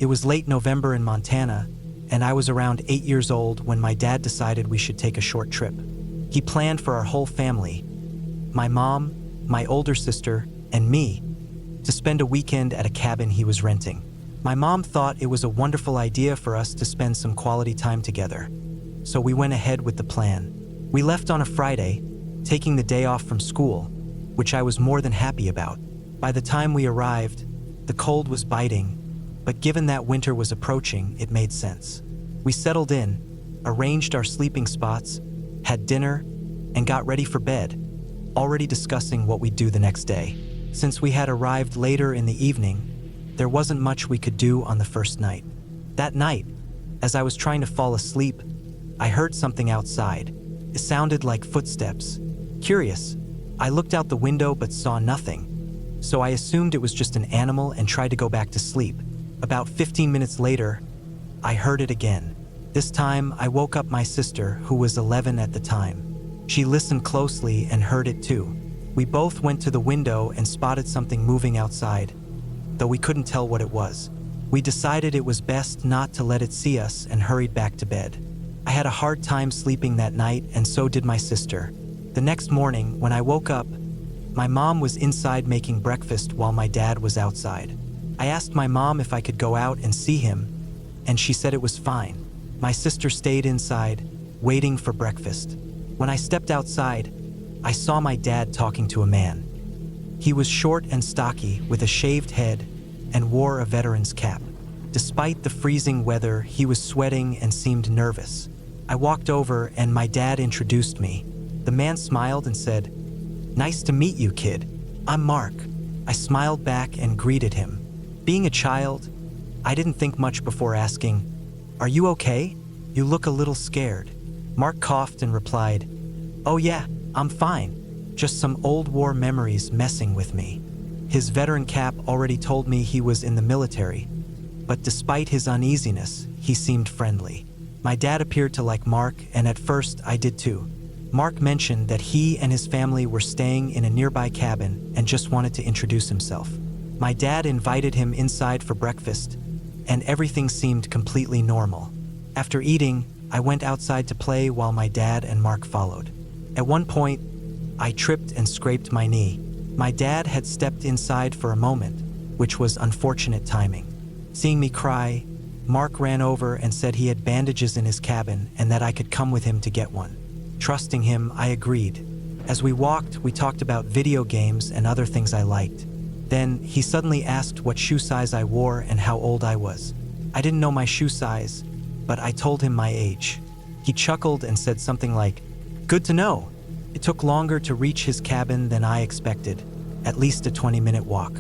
It was late November in Montana, and I was around 8 years old when my dad decided we should take a short trip. He planned for our whole family, my mom, my older sister, and me, to spend a weekend at a cabin he was renting. My mom thought it was a wonderful idea for us to spend some quality time together, so we went ahead with the plan. We left on a Friday, taking the day off from school, which I was more than happy about. By the time we arrived, the cold was biting, but given that winter was approaching, it made sense. We settled in, arranged our sleeping spots, had dinner, and got ready for bed, already discussing what we'd do the next day. Since we had arrived later in the evening, there wasn't much we could do on the first night. That night, as I was trying to fall asleep, I heard something outside. It sounded like footsteps. Curious, I looked out the window but saw nothing, so I assumed it was just an animal and tried to go back to sleep. About 15 minutes later, I heard it again. This time, I woke up my sister, who was 11 at the time. She listened closely and heard it too. We both went to the window and spotted something moving outside, though we couldn't tell what it was. We decided it was best not to let it see us and hurried back to bed. I had a hard time sleeping that night, and so did my sister. The next morning, when I woke up, my mom was inside making breakfast while my dad was outside. I asked my mom if I could go out and see him, and she said it was fine. My sister stayed inside, waiting for breakfast. When I stepped outside, I saw my dad talking to a man. He was short and stocky, with a shaved head, and wore a veteran's cap. Despite the freezing weather, he was sweating and seemed nervous. I walked over and my dad introduced me. The man smiled and said, "Nice to meet you, kid. I'm Mark." I smiled back and greeted him. Being a child, I didn't think much before asking, "Are you okay? You look a little scared." Mark coughed and replied, "Oh yeah, I'm fine. Just some old war memories messing with me." His veteran cap already told me he was in the military, but despite his uneasiness, he seemed friendly. My dad appeared to like Mark, and at first I did too. Mark mentioned that he and his family were staying in a nearby cabin and just wanted to introduce himself. My dad invited him inside for breakfast, and everything seemed completely normal. After eating, I went outside to play while my dad and Mark followed. At one point, I tripped and scraped my knee. My dad had stepped inside for a moment, which was unfortunate timing. Seeing me cry, Mark ran over and said he had bandages in his cabin and that I could come with him to get one. Trusting him, I agreed. As we walked, we talked about video games and other things I liked. Then he suddenly asked what shoe size I wore and how old I was. I didn't know my shoe size, but I told him my age. He chuckled and said something like, "Good to know." It took longer to reach his cabin than I expected, at least a 20-minute walk.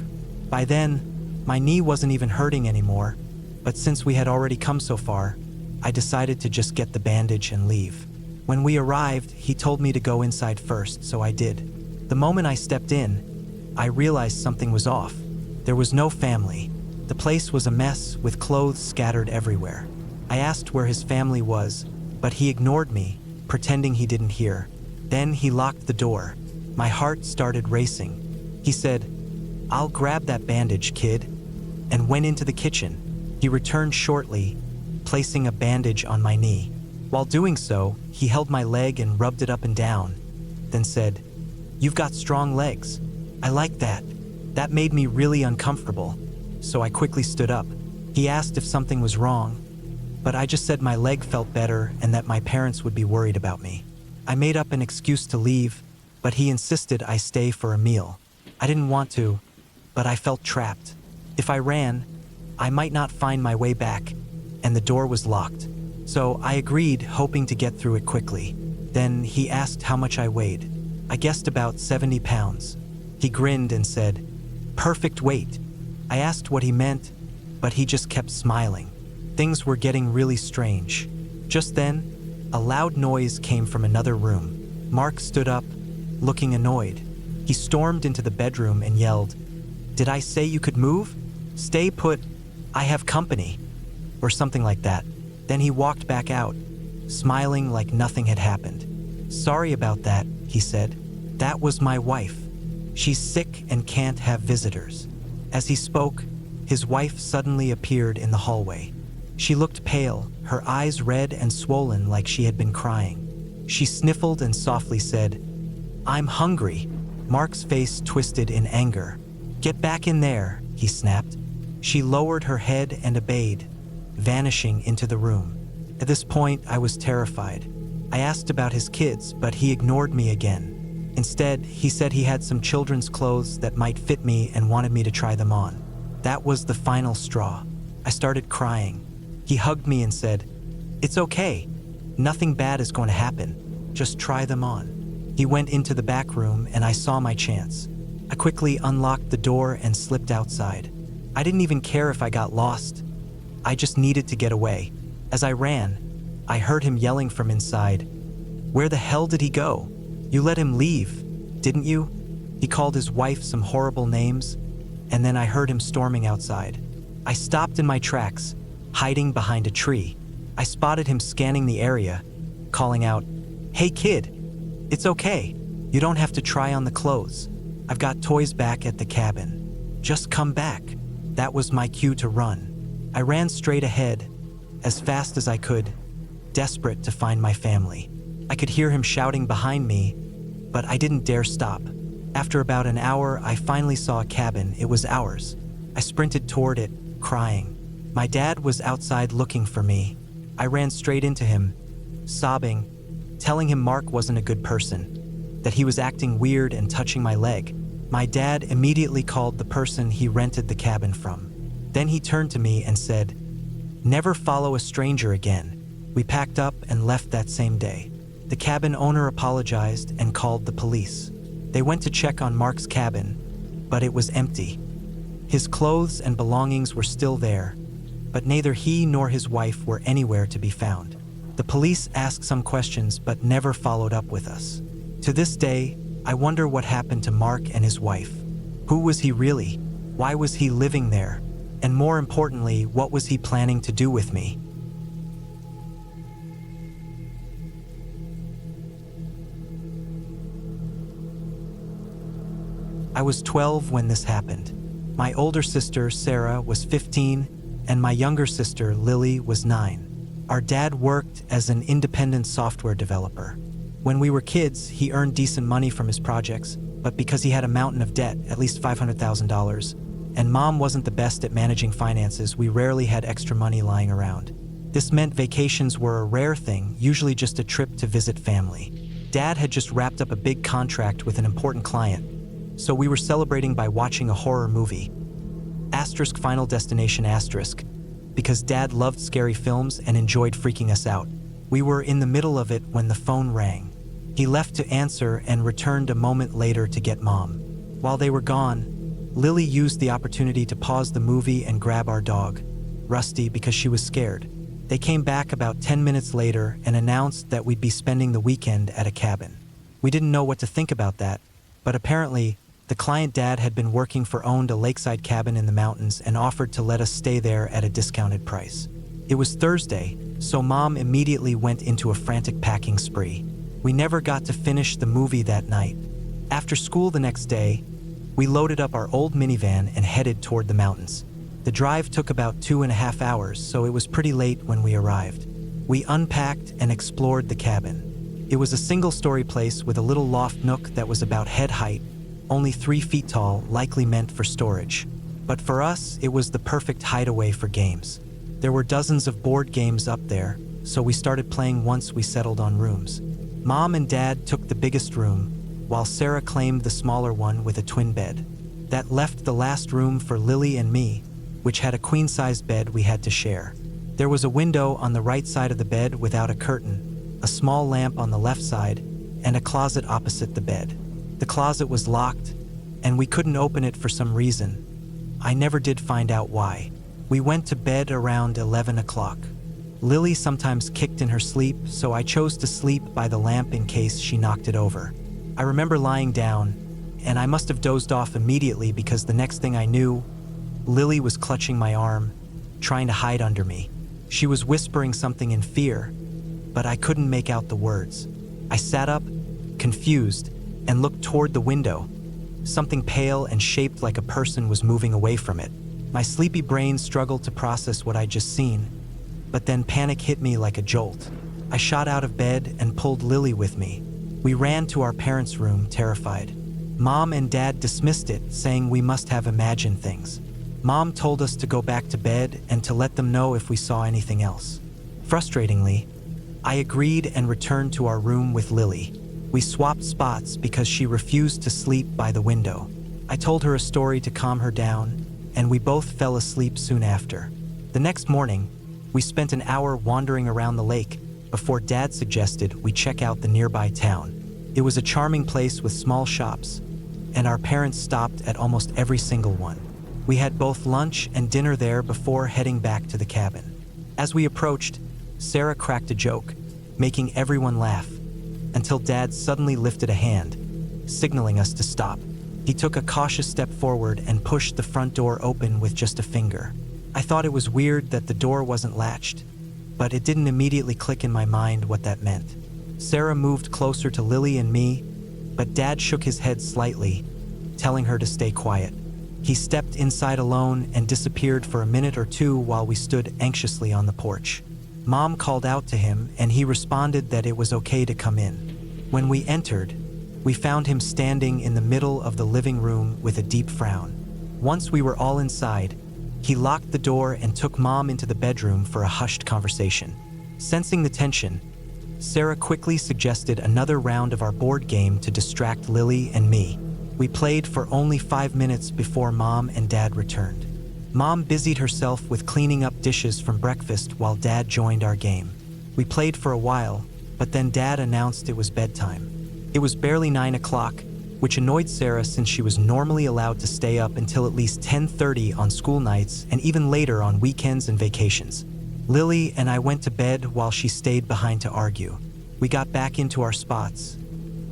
By then, my knee wasn't even hurting anymore, but since we had already come so far, I decided to just get the bandage and leave. When we arrived, he told me to go inside first, so I did. The moment I stepped in, I realized something was off. There was no family. The place was a mess with clothes scattered everywhere. I asked where his family was, but he ignored me, pretending he didn't hear. Then he locked the door. My heart started racing. He said, "I'll grab that bandage, kid," and went into the kitchen. He returned shortly, placing a bandage on my knee. While doing so, he held my leg and rubbed it up and down, then said, "You've got strong legs. I like that." That made me really uncomfortable, so I quickly stood up. He asked if something was wrong, but I just said my leg felt better and that my parents would be worried about me. I made up an excuse to leave, but he insisted I stay for a meal. I didn't want to, but I felt trapped. If I ran, I might not find my way back, and the door was locked. So I agreed, hoping to get through it quickly. Then he asked how much I weighed. I guessed about 70 pounds. He grinned and said, "Perfect weight." I asked what he meant, but he just kept smiling. Things were getting really strange. Just then, a loud noise came from another room. Mark stood up, looking annoyed. He stormed into the bedroom and yelled, "Did I say you could move? Stay put. I have company," or something like that. Then he walked back out, smiling like nothing had happened. "Sorry about that," he said. "That was my wife. She's sick and can't have visitors." As he spoke, his wife suddenly appeared in the hallway. She looked pale, her eyes red and swollen like she had been crying. She sniffled and softly said, "I'm hungry." Mark's face twisted in anger. "Get back in there," he snapped. She lowered her head and obeyed, vanishing into the room. At this point, I was terrified. I asked about his kids, but he ignored me again. Instead, he said he had some children's clothes that might fit me and wanted me to try them on. That was the final straw. I started crying. He hugged me and said, "It's okay. Nothing bad is going to happen. Just try them on." He went into the back room and I saw my chance. I quickly unlocked the door and slipped outside. I didn't even care if I got lost. I just needed to get away. As I ran, I heard him yelling from inside, "Where the hell did he go? You let him leave, didn't you?" He called his wife some horrible names, and then I heard him storming outside. I stopped in my tracks, hiding behind a tree. I spotted him scanning the area, calling out, "Hey kid, it's okay. You don't have to try on the clothes. I've got toys back at the cabin. Just come back." That was my cue to run. I ran straight ahead, as fast as I could, desperate to find my family. I could hear him shouting behind me, but I didn't dare stop. After about an hour, I finally saw a cabin. It was ours. I sprinted toward it, crying. My dad was outside looking for me. I ran straight into him, sobbing, telling him Mark wasn't a good person, that he was acting weird and touching my leg. My dad immediately called the person he rented the cabin from. Then he turned to me and said, "Never follow a stranger again." We packed up and left that same day. The cabin owner apologized and called the police. They went to check on Mark's cabin, but it was empty. His clothes and belongings were still there, but neither he nor his wife were anywhere to be found. The police asked some questions but never followed up with us. To this day, I wonder what happened to Mark and his wife. Who was he really? Why was he living there? And more importantly, what was he planning to do with me? I was 12 when this happened. My older sister, Sarah, was 15, and my younger sister, Lily, was 9. Our dad worked as an independent software developer. When we were kids, he earned decent money from his projects, but because he had a mountain of debt, at least $500,000, and Mom wasn't the best at managing finances, we rarely had extra money lying around. This meant vacations were a rare thing, usually just a trip to visit family. Dad had just wrapped up a big contract with an important client, so we were celebrating by watching a horror movie. Asterisk Final Destination asterisk, because Dad loved scary films and enjoyed freaking us out. We were in the middle of it when the phone rang. He left to answer and returned a moment later to get Mom. While they were gone, Lily used the opportunity to pause the movie and grab our dog, Rusty, because she was scared. They came back about 10 minutes later and announced that we'd be spending the weekend at a cabin. We didn't know what to think about that, but apparently, the client Dad had been working for owned a lakeside cabin in the mountains and offered to let us stay there at a discounted price. It was Thursday, so Mom immediately went into a frantic packing spree. We never got to finish the movie that night. After school the next day, we loaded up our old minivan and headed toward the mountains. The drive took about 2.5 hours, so it was pretty late when we arrived. We unpacked and explored the cabin. It was a single-story place with a little loft nook that was about head height, only 3 feet tall, likely meant for storage. But for us, it was the perfect hideaway for games. There were dozens of board games up there, so we started playing once we settled on rooms. Mom and Dad took the biggest room, while Sarah claimed the smaller one with a twin bed. That left the last room for Lily and me, which had a queen-sized bed we had to share. There was a window on the right side of the bed without a curtain, a small lamp on the left side, and a closet opposite the bed. The closet was locked, and we couldn't open it for some reason. I never did find out why. We went to bed around 11 o'clock. Lily sometimes kicked in her sleep, so I chose to sleep by the lamp in case she knocked it over. I remember lying down, and I must have dozed off immediately because the next thing I knew, Lily was clutching my arm, trying to hide under me. She was whispering something in fear, but I couldn't make out the words. I sat up, confused, and looked toward the window. Something pale and shaped like a person was moving away from it. My sleepy brain struggled to process what I'd just seen, but then panic hit me like a jolt. I shot out of bed and pulled Lily with me. We ran to our parents' room, terrified. Mom and Dad dismissed it, saying we must have imagined things. Mom told us to go back to bed and to let them know if we saw anything else. Frustratingly, I agreed and returned to our room with Lily. We swapped spots because she refused to sleep by the window. I told her a story to calm her down, and we both fell asleep soon after. The next morning, we spent an hour wandering around the lake before Dad suggested we check out the nearby town. It was a charming place with small shops, and our parents stopped at almost every single one. We had both lunch and dinner there before heading back to the cabin. As we approached, Sarah cracked a joke, making everyone laugh, until Dad suddenly lifted a hand, signaling us to stop. He took a cautious step forward and pushed the front door open with just a finger. I thought it was weird that the door wasn't latched, but it didn't immediately click in my mind what that meant. Sarah moved closer to Lily and me, but Dad shook his head slightly, telling her to stay quiet. He stepped inside alone and disappeared for a minute or two while we stood anxiously on the porch. Mom called out to him, and he responded that it was okay to come in. When we entered, we found him standing in the middle of the living room with a deep frown. Once we were all inside, he locked the door and took Mom into the bedroom for a hushed conversation. Sensing the tension, Sarah quickly suggested another round of our board game to distract Lily and me. We played for only 5 minutes before Mom and Dad returned. Mom busied herself with cleaning up dishes from breakfast while Dad joined our game. We played for a while, but then Dad announced it was bedtime. It was barely 9 o'clock, which annoyed Sarah since she was normally allowed to stay up until at least 10:30 on school nights and even later on weekends and vacations. Lily and I went to bed while she stayed behind to argue. We got back into our spots.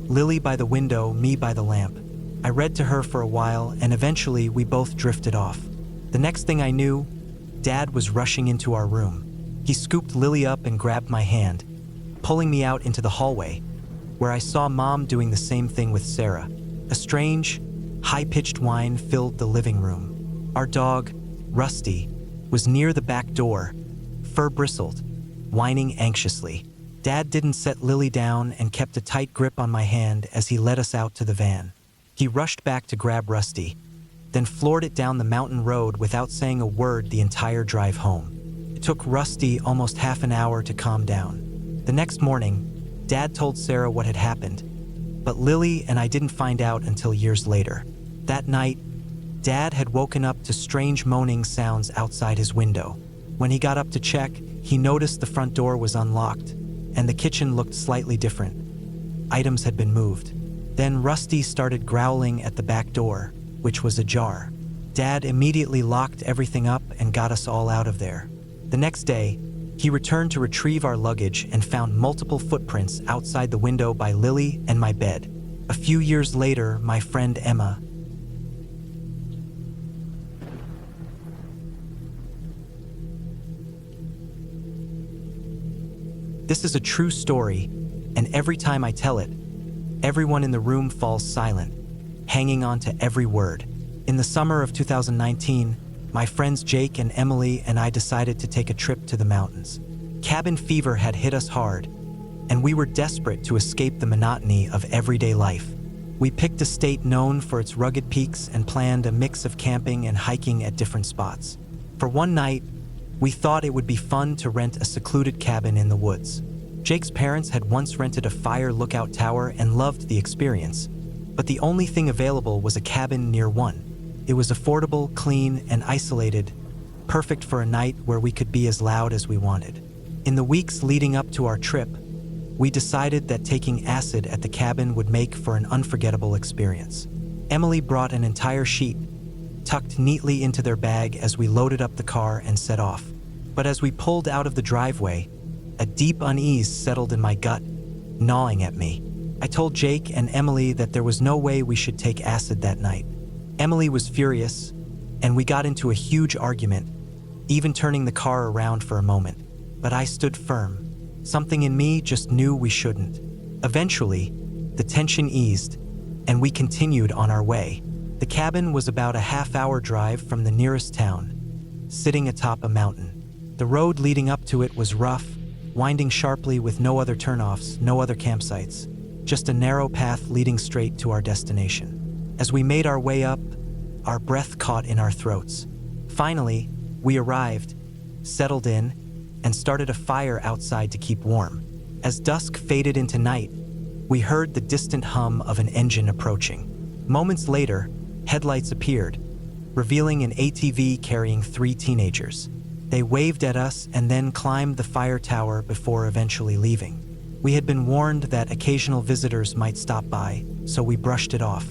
Lily by the window, me by the lamp. I read to her for a while, and eventually we both drifted off. The next thing I knew, Dad was rushing into our room. He scooped Lily up and grabbed my hand, pulling me out into the hallway, where I saw Mom doing the same thing with Sarah. A strange, high-pitched whine filled the living room. Our dog, Rusty, was near the back door, fur bristled, whining anxiously. Dad didn't set Lily down and kept a tight grip on my hand as he led us out to the van. He rushed back to grab Rusty, then floored it down the mountain road without saying a word the entire drive home. It took Rusty almost half an hour to calm down. The next morning, Dad told Sarah what had happened, but Lily and I didn't find out until years later. That night, Dad had woken up to strange moaning sounds outside his window. When he got up to check, he noticed the front door was unlocked, and the kitchen looked slightly different. Items had been moved. Then Rusty started growling at the back door, which was ajar. Dad immediately locked everything up and got us all out of there. The next day, he returned to retrieve our luggage and found multiple footprints outside the window by Lily and my bed. A few years later, my friend Emma. This is a true story, and every time I tell it, everyone in the room falls silent, hanging on to every word. In the summer of 2019, my friends Jake and Emily and I decided to take a trip to the mountains. Cabin fever had hit us hard, and we were desperate to escape the monotony of everyday life. We picked a state known for its rugged peaks and planned a mix of camping and hiking at different spots. For one night, we thought it would be fun to rent a secluded cabin in the woods. Jake's parents had once rented a fire lookout tower and loved the experience, but the only thing available was a cabin near one. It was affordable, clean, and isolated, perfect for a night where we could be as loud as we wanted. In the weeks leading up to our trip, we decided that taking acid at the cabin would make for an unforgettable experience. Emily brought an entire sheet, tucked neatly into their bag as we loaded up the car and set off. But as we pulled out of the driveway, a deep unease settled in my gut, gnawing at me. I told Jake and Emily that there was no way we should take acid that night. Emily was furious, and we got into a huge argument, even turning the car around for a moment. But I stood firm. Something in me just knew we shouldn't. Eventually, the tension eased, and we continued on our way. The cabin was about a half-hour drive from the nearest town, sitting atop a mountain. The road leading up to it was rough, winding sharply with no other turnoffs, no other campsites, just a narrow path leading straight to our destination. As we made our way up, our breath caught in our throats. Finally, we arrived, settled in, and started a fire outside to keep warm. As dusk faded into night, we heard the distant hum of an engine approaching. Moments later, headlights appeared, revealing an ATV carrying 3 teenagers. They waved at us and then climbed the fire tower before eventually leaving. We had been warned that occasional visitors might stop by, so we brushed it off.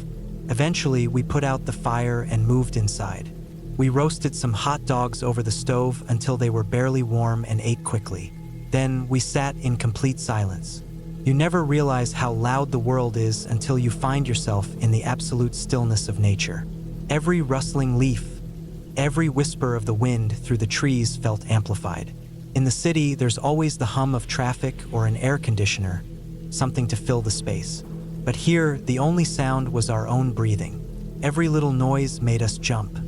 Eventually, we put out the fire and moved inside. We roasted some hot dogs over the stove until they were barely warm and ate quickly. Then we sat in complete silence. You never realize how loud the world is until you find yourself in the absolute stillness of nature. Every rustling leaf, every whisper of the wind through the trees felt amplified. In the city, there's always the hum of traffic or an air conditioner, something to fill the space. But here, the only sound was our own breathing. Every little noise made us jump.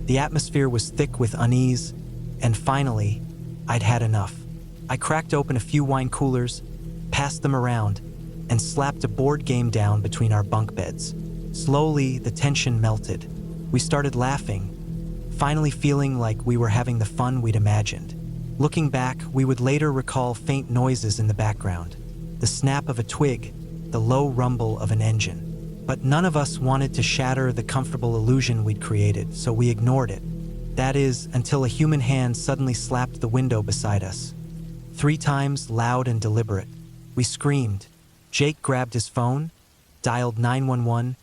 The atmosphere was thick with unease, and finally, I'd had enough. I cracked open a few wine coolers, passed them around, and slapped a board game down between our bunk beds. Slowly, the tension melted. We started laughing, finally feeling like we were having the fun we'd imagined. Looking back, we would later recall faint noises in the background, the snap of a twig, the low rumble of an engine. But none of us wanted to shatter the comfortable illusion we'd created, so we ignored it. That is, until a human hand suddenly slapped the window beside us. 3 times, loud and deliberate. We screamed. Jake grabbed his phone, dialed 911,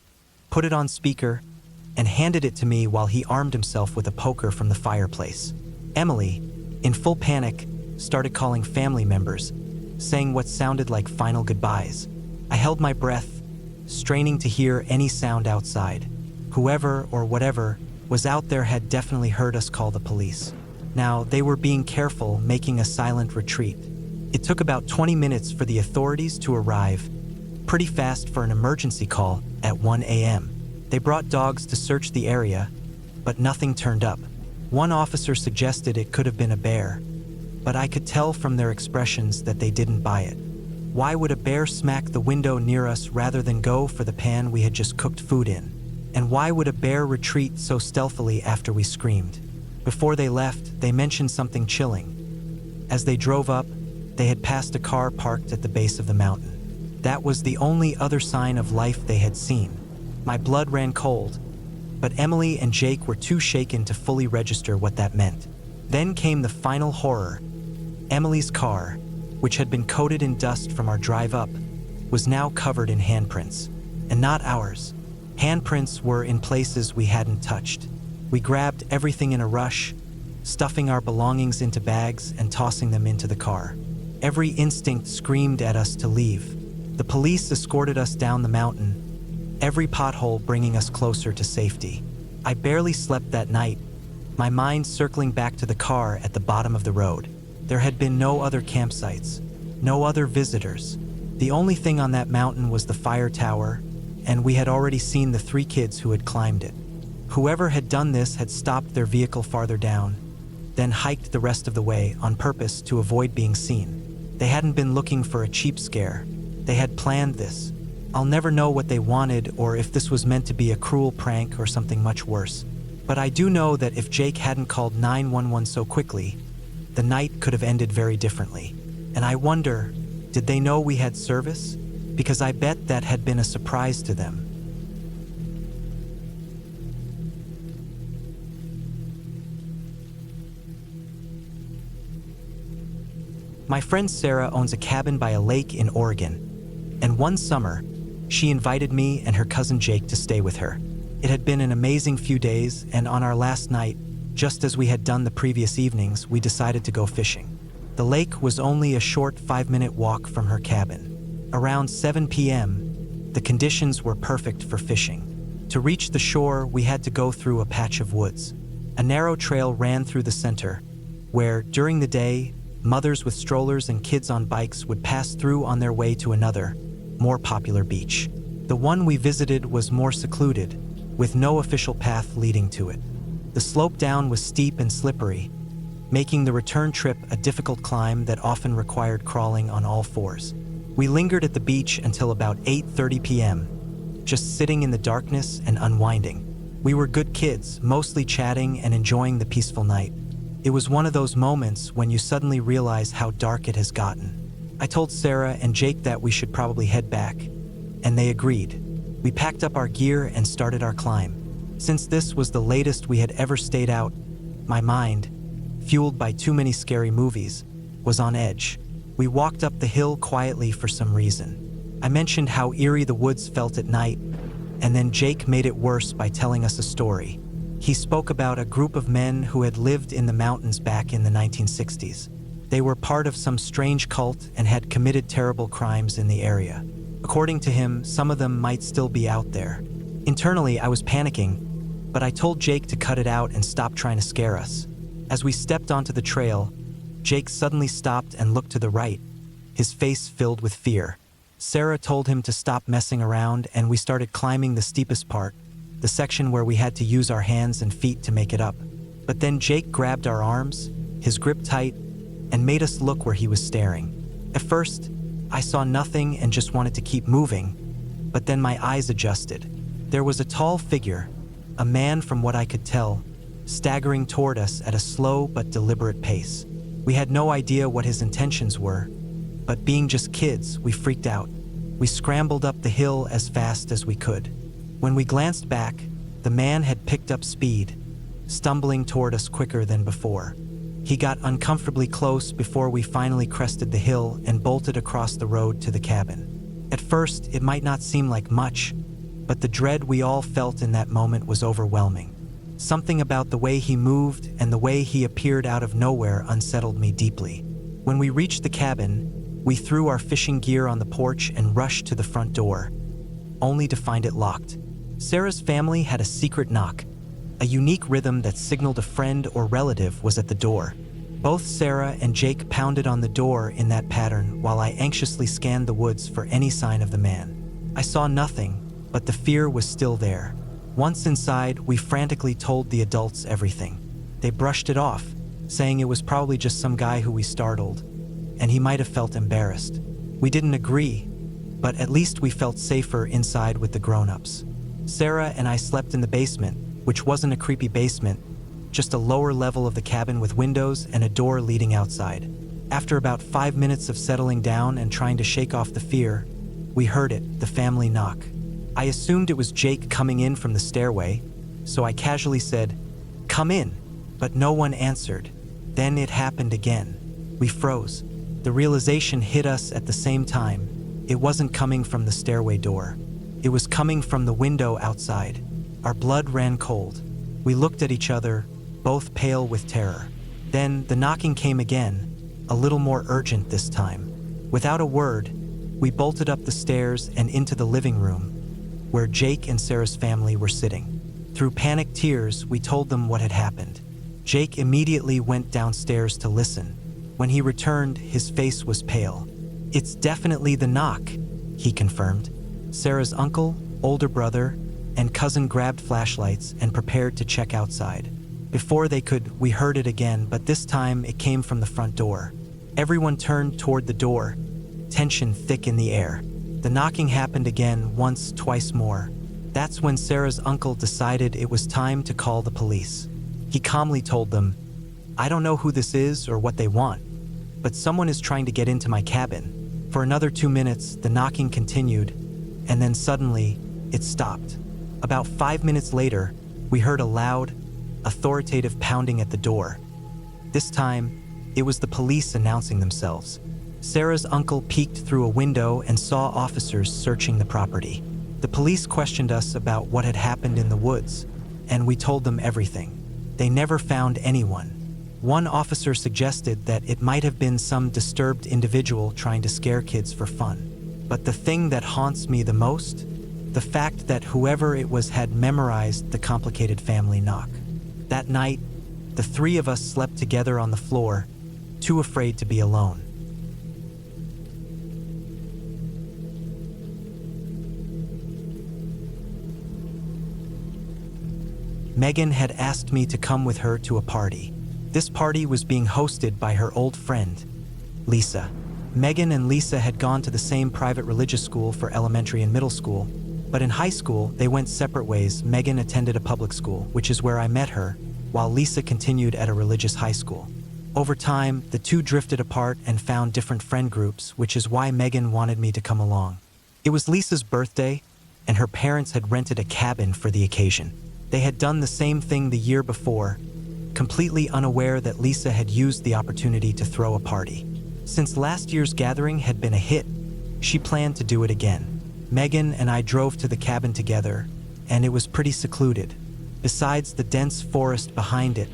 put it on speaker, and handed it to me while he armed himself with a poker from the fireplace. Emily, in full panic, started calling family members, saying what sounded like final goodbyes. I held my breath, straining to hear any sound outside. Whoever or whatever was out there had definitely heard us call the police. Now, they were being careful, making a silent retreat. It took about 20 minutes for the authorities to arrive, pretty fast for an emergency call at 1 a.m. They brought dogs to search the area, but nothing turned up. One officer suggested it could have been a bear, but I could tell from their expressions that they didn't buy it. Why would a bear smack the window near us rather than go for the pan we had just cooked food in? And why would a bear retreat so stealthily after we screamed? Before they left, they mentioned something chilling. As they drove up, they had passed a car parked at the base of the mountain. That was the only other sign of life they had seen. My blood ran cold, but Emily and Jake were too shaken to fully register what that meant. Then came the final horror. Emily's car, which had been coated in dust from our drive up, was now covered in handprints. And not ours. Handprints were in places we hadn't touched. We grabbed everything in a rush, stuffing our belongings into bags and tossing them into the car. Every instinct screamed at us to leave. The police escorted us down the mountain, every pothole bringing us closer to safety. I barely slept that night, my mind circling back to the car at the bottom of the road. There had been no other campsites, no other visitors. The only thing on that mountain was the fire tower, and we had already seen the 3 kids who had climbed it. Whoever had done this had stopped their vehicle farther down, then hiked the rest of the way on purpose to avoid being seen. They hadn't been looking for a cheap scare. They had planned this. I'll never know what they wanted or if this was meant to be a cruel prank or something much worse. But I do know that if Jake hadn't called 911 so quickly, the night could have ended very differently. And I wonder, did they know we had service? Because I bet that had been a surprise to them. My friend Sarah owns a cabin by a lake in Oregon, and one summer, she invited me and her cousin Jake to stay with her. It had been an amazing few days, and on our last night, just as we had done the previous evenings, we decided to go fishing. The lake was only a short 5-minute walk from her cabin. Around 7 p.m., the conditions were perfect for fishing. To reach the shore, we had to go through a patch of woods. A narrow trail ran through the center, where, during the day, mothers with strollers and kids on bikes would pass through on their way to another, more popular beach. The one we visited was more secluded, with no official path leading to it. The slope down was steep and slippery, making the return trip a difficult climb that often required crawling on all fours. We lingered at the beach until about 8:30 p.m., just sitting in the darkness and unwinding. We were good kids, mostly chatting and enjoying the peaceful night. It was one of those moments when you suddenly realize how dark it has gotten. I told Sarah and Jake that we should probably head back, and they agreed. We packed up our gear and started our climb. Since this was the latest we had ever stayed out, my mind, fueled by too many scary movies, was on edge. We walked up the hill quietly for some reason. I mentioned how eerie the woods felt at night, and then Jake made it worse by telling us a story. He spoke about a group of men who had lived in the mountains back in the 1960s. They were part of some strange cult and had committed terrible crimes in the area. According to him, some of them might still be out there. Internally, I was panicking, but I told Jake to cut it out and stop trying to scare us. As we stepped onto the trail, Jake suddenly stopped and looked to the right, his face filled with fear. Sarah told him to stop messing around, and we started climbing the steepest part, the section where we had to use our hands and feet to make it up. But then Jake grabbed our arms, his grip tight, and made us look where he was staring. At first, I saw nothing and just wanted to keep moving, but then my eyes adjusted. There was a tall figure, a man from what I could tell, staggering toward us at a slow but deliberate pace. We had no idea what his intentions were, but being just kids, we freaked out. We scrambled up the hill as fast as we could. When we glanced back, the man had picked up speed, stumbling toward us quicker than before. He got uncomfortably close before we finally crested the hill and bolted across the road to the cabin. At first, it might not seem like much, but the dread we all felt in that moment was overwhelming. Something about the way he moved and the way he appeared out of nowhere unsettled me deeply. When we reached the cabin, we threw our fishing gear on the porch and rushed to the front door, only to find it locked. Sarah's family had a secret knock, a unique rhythm that signaled a friend or relative was at the door. Both Sarah and Jake pounded on the door in that pattern while I anxiously scanned the woods for any sign of the man. I saw nothing, but the fear was still there. Once inside, we frantically told the adults everything. They brushed it off, saying it was probably just some guy who we startled, and he might have felt embarrassed. We didn't agree, but at least we felt safer inside with the grown-ups. Sarah and I slept in the basement, which wasn't a creepy basement, just a lower level of the cabin with windows and a door leading outside. After about 5 minutes of settling down and trying to shake off the fear, we heard it, the family knock. I assumed it was Jake coming in from the stairway, so I casually said, "Come in," but no one answered. Then it happened again. We froze. The realization hit us at the same time. It wasn't coming from the stairway door. It was coming from the window outside. Our blood ran cold. We looked at each other, both pale with terror. Then the knocking came again, a little more urgent this time. Without a word, we bolted up the stairs and into the living room, where Jake and Sarah's family were sitting. Through panicked tears, we told them what had happened. Jake immediately went downstairs to listen. When he returned, his face was pale. "It's definitely the knock," he confirmed. Sarah's uncle, older brother, and cousin grabbed flashlights and prepared to check outside. Before they could, we heard it again, but this time it came from the front door. Everyone turned toward the door, tension thick in the air. The knocking happened again, once, twice more. That's when Sarah's uncle decided it was time to call the police. He calmly told them, "I don't know who this is or what they want, but someone is trying to get into my cabin." For another 2 minutes, the knocking continued, and then suddenly, it stopped. About 5 minutes later, we heard a loud, authoritative pounding at the door. This time, it was the police announcing themselves. Sarah's uncle peeked through a window and saw officers searching the property. The police questioned us about what had happened in the woods, and we told them everything. They never found anyone. One officer suggested that it might have been some disturbed individual trying to scare kids for fun. But the thing that haunts me the most? The fact that whoever it was had memorized the complicated family knock. That night, the three of us slept together on the floor, too afraid to be alone. Megan had asked me to come with her to a party. This party was being hosted by her old friend, Lisa. Megan and Lisa had gone to the same private religious school for elementary and middle school, but in high school they went separate ways. Megan attended a public school, which is where I met her, while Lisa continued at a religious high school. Over time, the two drifted apart and found different friend groups, which is why Megan wanted me to come along. It was Lisa's birthday, and her parents had rented a cabin for the occasion. They had done the same thing the year before, completely unaware that Lisa had used the opportunity to throw a party. Since last year's gathering had been a hit, she planned to do it again. Megan and I drove to the cabin together, and it was pretty secluded. Besides the dense forest behind it,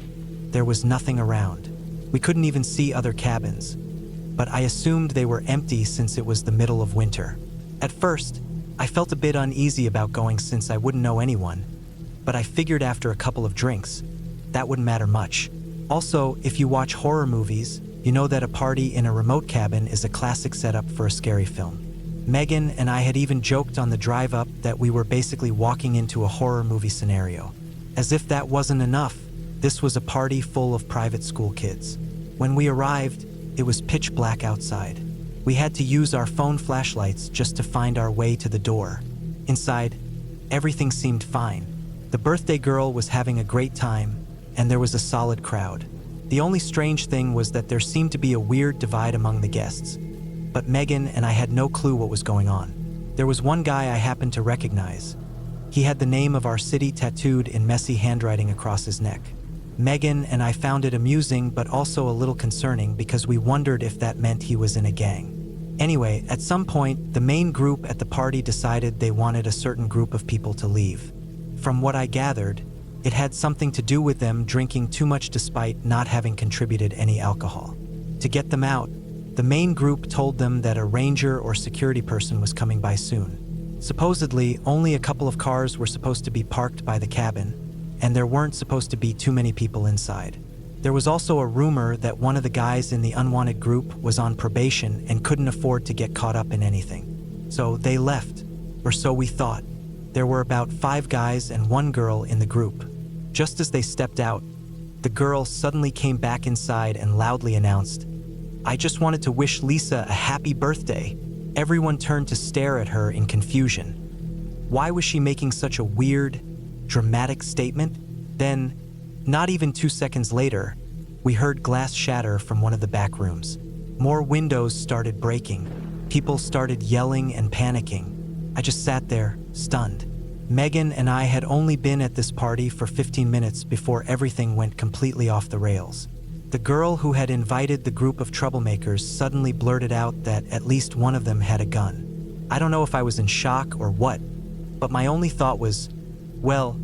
there was nothing around. We couldn't even see other cabins, but I assumed they were empty since it was the middle of winter. At first, I felt a bit uneasy about going since I wouldn't know anyone, but I figured after a couple of drinks, that wouldn't matter much. Also, if you watch horror movies, you know that a party in a remote cabin is a classic setup for a scary film. Megan and I had even joked on the drive up that we were basically walking into a horror movie scenario. As if that wasn't enough, this was a party full of private school kids. When we arrived, it was pitch black outside. We had to use our phone flashlights just to find our way to the door. Inside, everything seemed fine. The birthday girl was having a great time, and there was a solid crowd. The only strange thing was that there seemed to be a weird divide among the guests, but Megan and I had no clue what was going on. There was one guy I happened to recognize. He had the name of our city tattooed in messy handwriting across his neck. Megan and I found it amusing but also a little concerning because we wondered if that meant he was in a gang. Anyway, at some point, the main group at the party decided they wanted a certain group of people to leave. From what I gathered, it had something to do with them drinking too much despite not having contributed any alcohol. To get them out, the main group told them that a ranger or security person was coming by soon. Supposedly, only a couple of cars were supposed to be parked by the cabin, and there weren't supposed to be too many people inside. There was also a rumor that one of the guys in the unwanted group was on probation and couldn't afford to get caught up in anything. So they left, or so we thought. There were about 5 guys and 1 girl in the group. Just as they stepped out, the girl suddenly came back inside and loudly announced, "I just wanted to wish Lisa a happy birthday." Everyone turned to stare at her in confusion. Why was she making such a weird, dramatic statement? Then, not even 2 seconds later, we heard glass shatter from one of the back rooms. More windows started breaking. People started yelling and panicking. I just sat there, stunned. Megan and I had only been at this party for 15 minutes before everything went completely off the rails. The girl who had invited the group of troublemakers suddenly blurted out that at least one of them had a gun. I don't know if I was in shock or what, but my only thought was, well,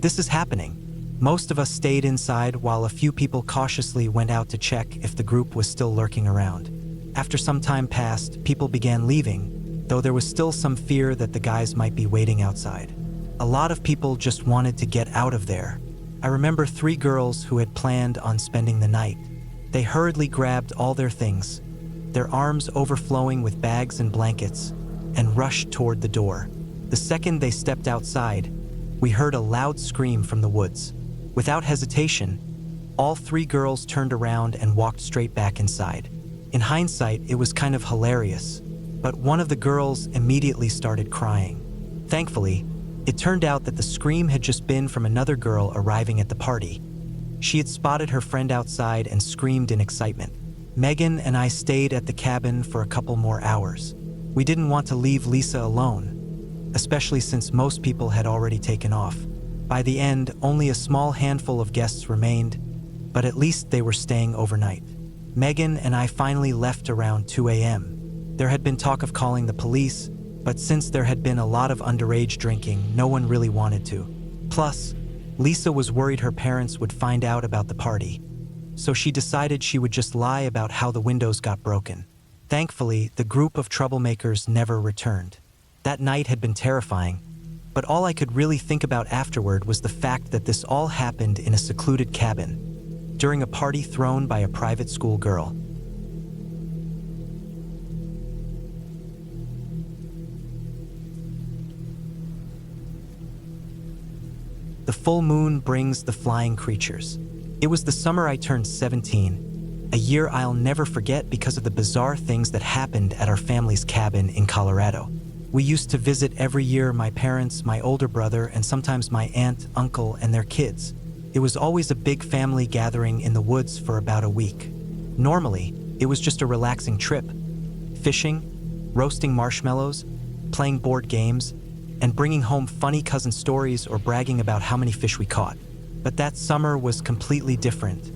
this is happening. Most of us stayed inside while a few people cautiously went out to check if the group was still lurking around. After some time passed, people began leaving, though there was still some fear that the guys might be waiting outside. A lot of people just wanted to get out of there. I remember 3 girls who had planned on spending the night. They hurriedly grabbed all their things, their arms overflowing with bags and blankets, and rushed toward the door. The second they stepped outside, we heard a loud scream from the woods. Without hesitation, all 3 girls turned around and walked straight back inside. In hindsight, it was kind of hilarious, but one of the girls immediately started crying. Thankfully, it turned out that the scream had just been from another girl arriving at the party. She had spotted her friend outside and screamed in excitement. Megan and I stayed at the cabin for a couple more hours. We didn't want to leave Lisa alone, especially since most people had already taken off. By the end, only a small handful of guests remained, but at least they were staying overnight. Megan and I finally left around 2 a.m. There had been talk of calling the police, but since there had been a lot of underage drinking, no one really wanted to. Plus, Lisa was worried her parents would find out about the party, so she decided she would just lie about how the windows got broken. Thankfully, the group of troublemakers never returned. That night had been terrifying, but all I could really think about afterward was the fact that this all happened in a secluded cabin, during a party thrown by a private school girl. The full moon brings the flying creatures. It was the summer I turned 17, a year I'll never forget because of the bizarre things that happened at our family's cabin in Colorado. We used to visit every year, my parents, my older brother, and sometimes my aunt, uncle, and their kids. It was always a big family gathering in the woods for about a week. Normally, it was just a relaxing trip. Fishing, roasting marshmallows, playing board games, and bringing home funny cousin stories or bragging about how many fish we caught. But that summer was completely different,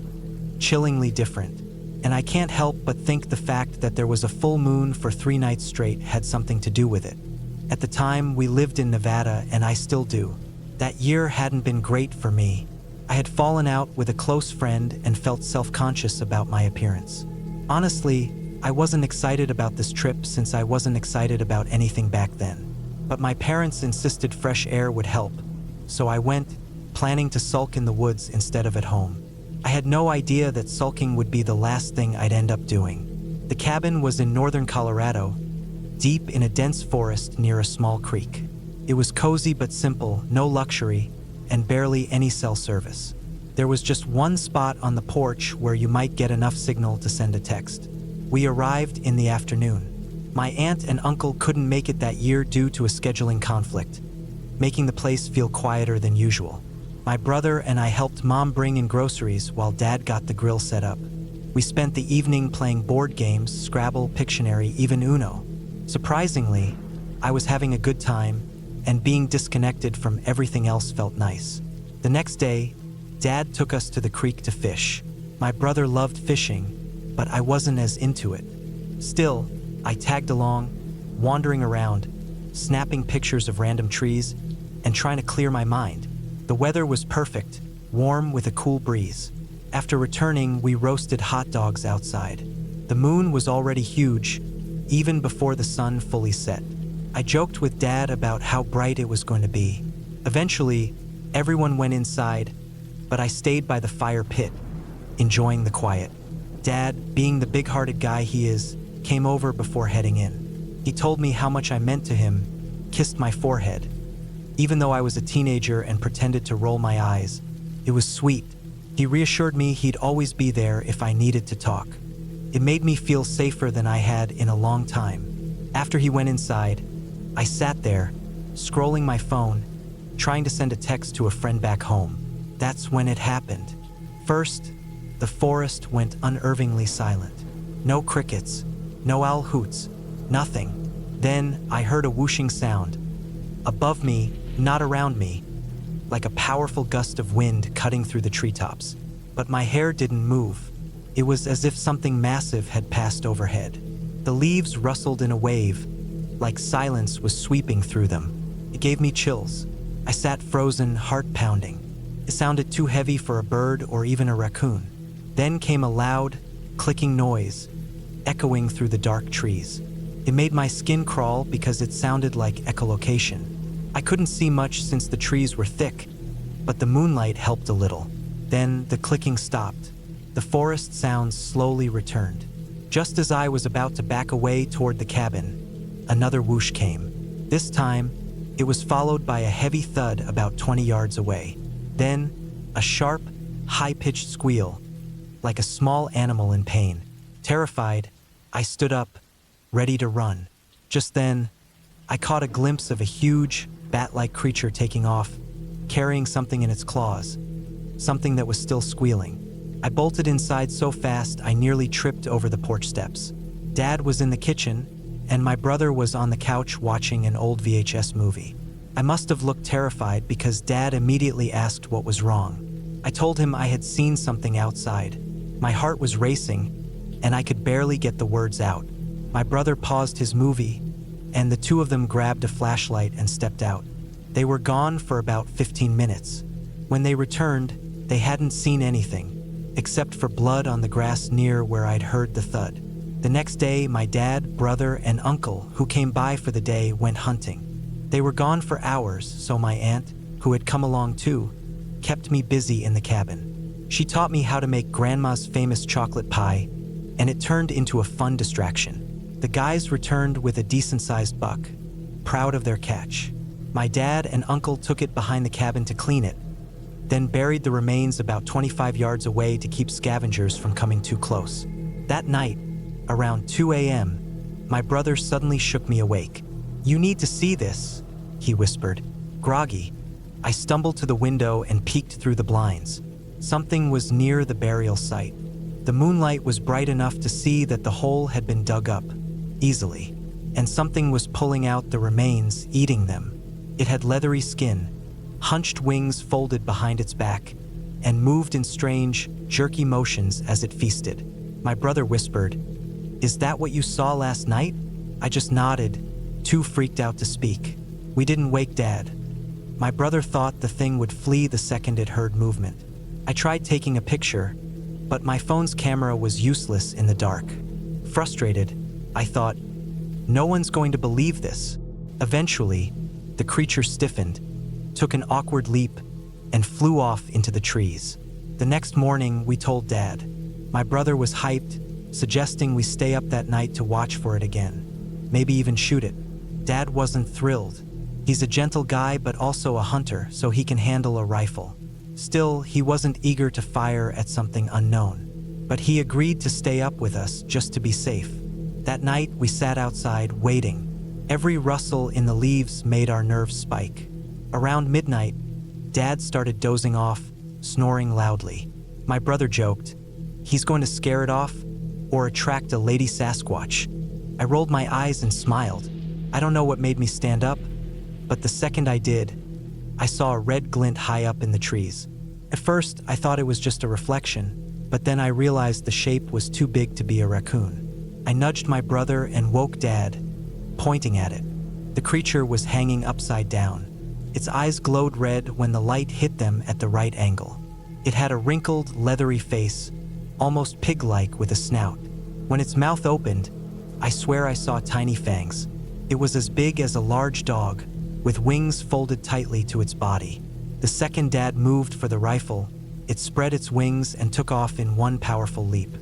chillingly different. And I can't help but think the fact that there was a full moon for 3 nights straight had something to do with it. At the time, we lived in Nevada, and I still do. That year hadn't been great for me. I had fallen out with a close friend and felt self-conscious about my appearance. Honestly, I wasn't excited about this trip since I wasn't excited about anything back then. But my parents insisted fresh air would help, so I went, planning to sulk in the woods instead of at home. I had no idea that sulking would be the last thing I'd end up doing. The cabin was in northern Colorado, deep in a dense forest near a small creek. It was cozy but simple, no luxury, and barely any cell service. There was just one spot on the porch where you might get enough signal to send a text. We arrived in the afternoon. My aunt and uncle couldn't make it that year due to a scheduling conflict, making the place feel quieter than usual. My brother and I helped Mom bring in groceries while Dad got the grill set up. We spent the evening playing board games, Scrabble, Pictionary, even Uno. Surprisingly, I was having a good time, and being disconnected from everything else felt nice. The next day, Dad took us to the creek to fish. My brother loved fishing, but I wasn't as into it. Still, I tagged along, wandering around, snapping pictures of random trees, and trying to clear my mind. The weather was perfect, warm with a cool breeze. After returning, we roasted hot dogs outside. The moon was already huge, even before the sun fully set. I joked with Dad about how bright it was going to be. Eventually, everyone went inside, but I stayed by the fire pit, enjoying the quiet. Dad, being the big-hearted guy he is, came over before heading in. He told me how much I meant to him, kissed my forehead. Even though I was a teenager and pretended to roll my eyes, it was sweet. He reassured me he'd always be there if I needed to talk. It made me feel safer than I had in a long time. After he went inside, I sat there, scrolling my phone, trying to send a text to a friend back home. That's when it happened. First, the forest went unnervingly silent. No crickets, no owl hoots, nothing. Then I heard a whooshing sound. Above me, not around me, like a powerful gust of wind cutting through the treetops. But my hair didn't move. It was as if something massive had passed overhead. The leaves rustled in a wave, like silence was sweeping through them. It gave me chills. I sat frozen, heart pounding. It sounded too heavy for a bird or even a raccoon. Then came a loud, clicking noise, echoing through the dark trees. It made my skin crawl because it sounded like echolocation. I couldn't see much since the trees were thick, but the moonlight helped a little. Then the clicking stopped. The forest sounds slowly returned. Just as I was about to back away toward the cabin, another whoosh came. This time, it was followed by a heavy thud about 20 yards away. Then, a sharp, high-pitched squeal, like a small animal in pain. Terrified, I stood up, ready to run. Just then, I caught a glimpse of a huge, bat-like creature taking off, carrying something in its claws, something that was still squealing. I bolted inside so fast I nearly tripped over the porch steps. Dad was in the kitchen, and my brother was on the couch watching an old VHS movie. I must have looked terrified because Dad immediately asked what was wrong. I told him I had seen something outside. My heart was racing, and I could barely get the words out. My brother paused his movie, and the two of them grabbed a flashlight and stepped out. They were gone for about 15 minutes. When they returned, they hadn't seen anything, except for blood on the grass near where I'd heard the thud. The next day, my dad, brother, and uncle, who came by for the day, went hunting. They were gone for hours, so my aunt, who had come along too, kept me busy in the cabin. She taught me how to make Grandma's famous chocolate pie, and it turned into a fun distraction. The guys returned with a decent-sized buck, proud of their catch. My dad and uncle took it behind the cabin to clean it, then buried the remains about 25 yards away to keep scavengers from coming too close. That night, around 2 a.m., my brother suddenly shook me awake. "You need to see this," he whispered. Groggy, I stumbled to the window and peeked through the blinds. Something was near the burial site. The moonlight was bright enough to see that the hole had been dug up, easily, and something was pulling out the remains, eating them. It had leathery skin, hunched wings folded behind its back, and moved in strange, jerky motions as it feasted. My brother whispered, "Is that what you saw last night?" I just nodded, too freaked out to speak. We didn't wake Dad. My brother thought the thing would flee the second it heard movement. I tried taking a picture, but my phone's camera was useless in the dark. Frustrated, I thought, no one's going to believe this. Eventually, the creature stiffened, took an awkward leap, and flew off into the trees. The next morning, we told Dad. My brother was hyped, suggesting we stay up that night to watch for it again, maybe even shoot it. Dad wasn't thrilled. He's a gentle guy but also a hunter, so he can handle a rifle. Still, he wasn't eager to fire at something unknown. But he agreed to stay up with us just to be safe. That night, we sat outside, waiting. Every rustle in the leaves made our nerves spike. Around midnight, Dad started dozing off, snoring loudly. My brother joked, "He's going to scare it off or attract a lady Sasquatch." I rolled my eyes and smiled. I don't know what made me stand up, but the second I did, I saw a red glint high up in the trees. At first, I thought it was just a reflection, but then I realized the shape was too big to be a raccoon. I nudged my brother and woke Dad, pointing at it. The creature was hanging upside down. Its eyes glowed red when the light hit them at the right angle. It had a wrinkled, leathery face, almost pig-like with a snout. When its mouth opened, I swear I saw tiny fangs. It was as big as a large dog, with wings folded tightly to its body. The second Dad moved for the rifle, it spread its wings and took off in one powerful leap.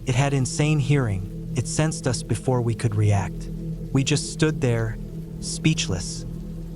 It had insane hearing. It sensed us before we could react. We just stood there, speechless,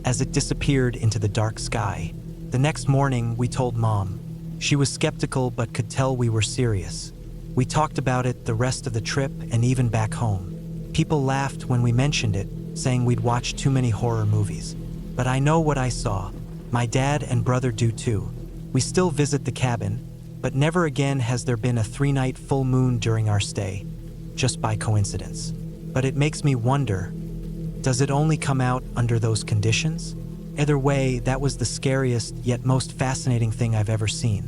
as it disappeared into the dark sky. The next morning, we told Mom. She was skeptical but could tell we were serious. We talked about it the rest of the trip and even back home. People laughed when we mentioned it, saying we'd watched too many horror movies. But I know what I saw. My dad and brother do too. We still visit the cabin, but never again has there been a 3-night full moon during our stay, just by coincidence. But it makes me wonder, does it only come out under those conditions? Either way, that was the scariest yet most fascinating thing I've ever seen.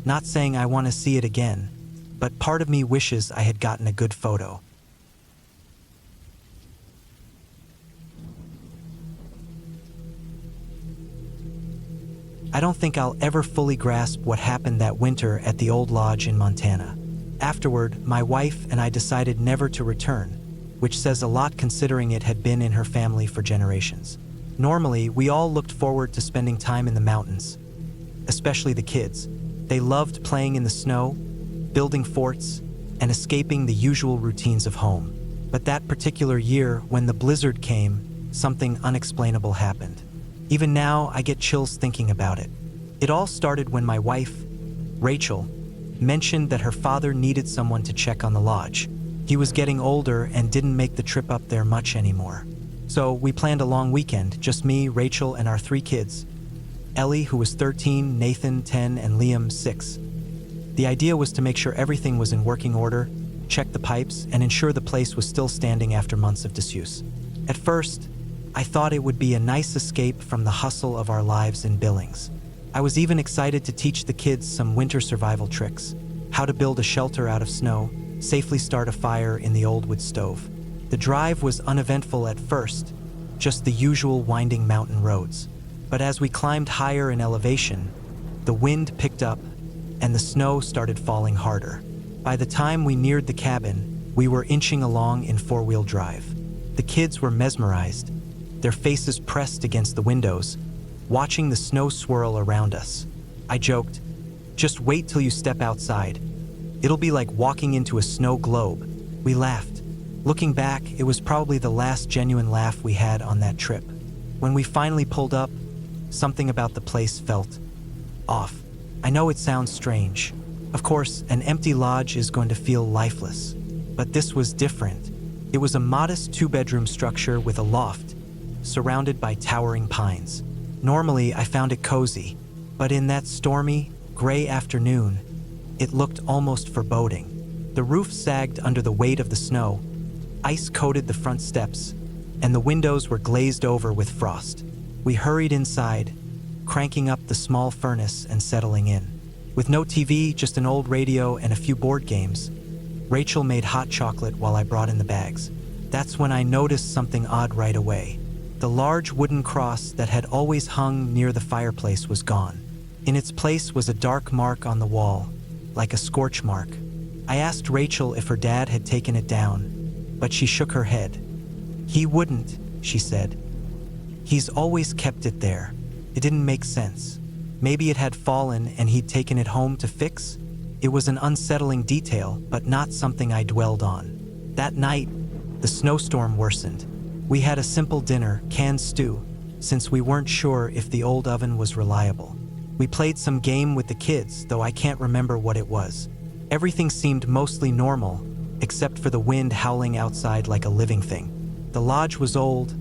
Not saying I want to see it again, but part of me wishes I had gotten a good photo. I don't think I'll ever fully grasp what happened that winter at the old lodge in Montana. Afterward, my wife and I decided never to return, which says a lot considering it had been in her family for generations. Normally, we all looked forward to spending time in the mountains, especially the kids. They loved playing in the snow, building forts, and escaping the usual routines of home. But that particular year, when the blizzard came, something unexplainable happened. Even now, I get chills thinking about it. It all started when my wife, Rachel, mentioned that her father needed someone to check on the lodge. He was getting older and didn't make the trip up there much anymore. So we planned a long weekend, just me, Rachel, and our 3 kids. Ellie, who was 13, Nathan, 10, and Liam, 6. The idea was to make sure everything was in working order, check the pipes, and ensure the place was still standing after months of disuse. At first, I thought it would be a nice escape from the hustle of our lives in Billings. I was even excited to teach the kids some winter survival tricks, how to build a shelter out of snow, safely start a fire in the old wood stove. The drive was uneventful at first, just the usual winding mountain roads. But as we climbed higher in elevation, the wind picked up and the snow started falling harder. By the time we neared the cabin, we were inching along in 4-wheel drive. The kids were mesmerized, their faces pressed against the windows, watching the snow swirl around us. I joked, "Just wait till you step outside. It'll be like walking into a snow globe." We laughed. Looking back, it was probably the last genuine laugh we had on that trip. When we finally pulled up, something about the place felt off. I know it sounds strange. Of course, an empty lodge is going to feel lifeless. But this was different. It was a modest 2-bedroom structure with a loft, surrounded by towering pines. Normally, I found it cozy, but in that stormy, gray afternoon, it looked almost foreboding. The roof sagged under the weight of the snow, ice coated the front steps, and the windows were glazed over with frost. We hurried inside, cranking up the small furnace and settling in. With no TV, just an old radio and a few board games, Rachel made hot chocolate while I brought in the bags. That's when I noticed something odd right away. The large wooden cross that had always hung near the fireplace was gone. In its place was a dark mark on the wall, like a scorch mark. I asked Rachel if her dad had taken it down, but she shook her head. "He wouldn't," she said. "He's always kept it there." It didn't make sense. Maybe it had fallen and he'd taken it home to fix? It was an unsettling detail, but not something I dwelled on. That night, the snowstorm worsened. We had a simple dinner, canned stew, since we weren't sure if the old oven was reliable. We played some game with the kids, though I can't remember what it was. Everything seemed mostly normal, except for the wind howling outside like a living thing. The lodge was old,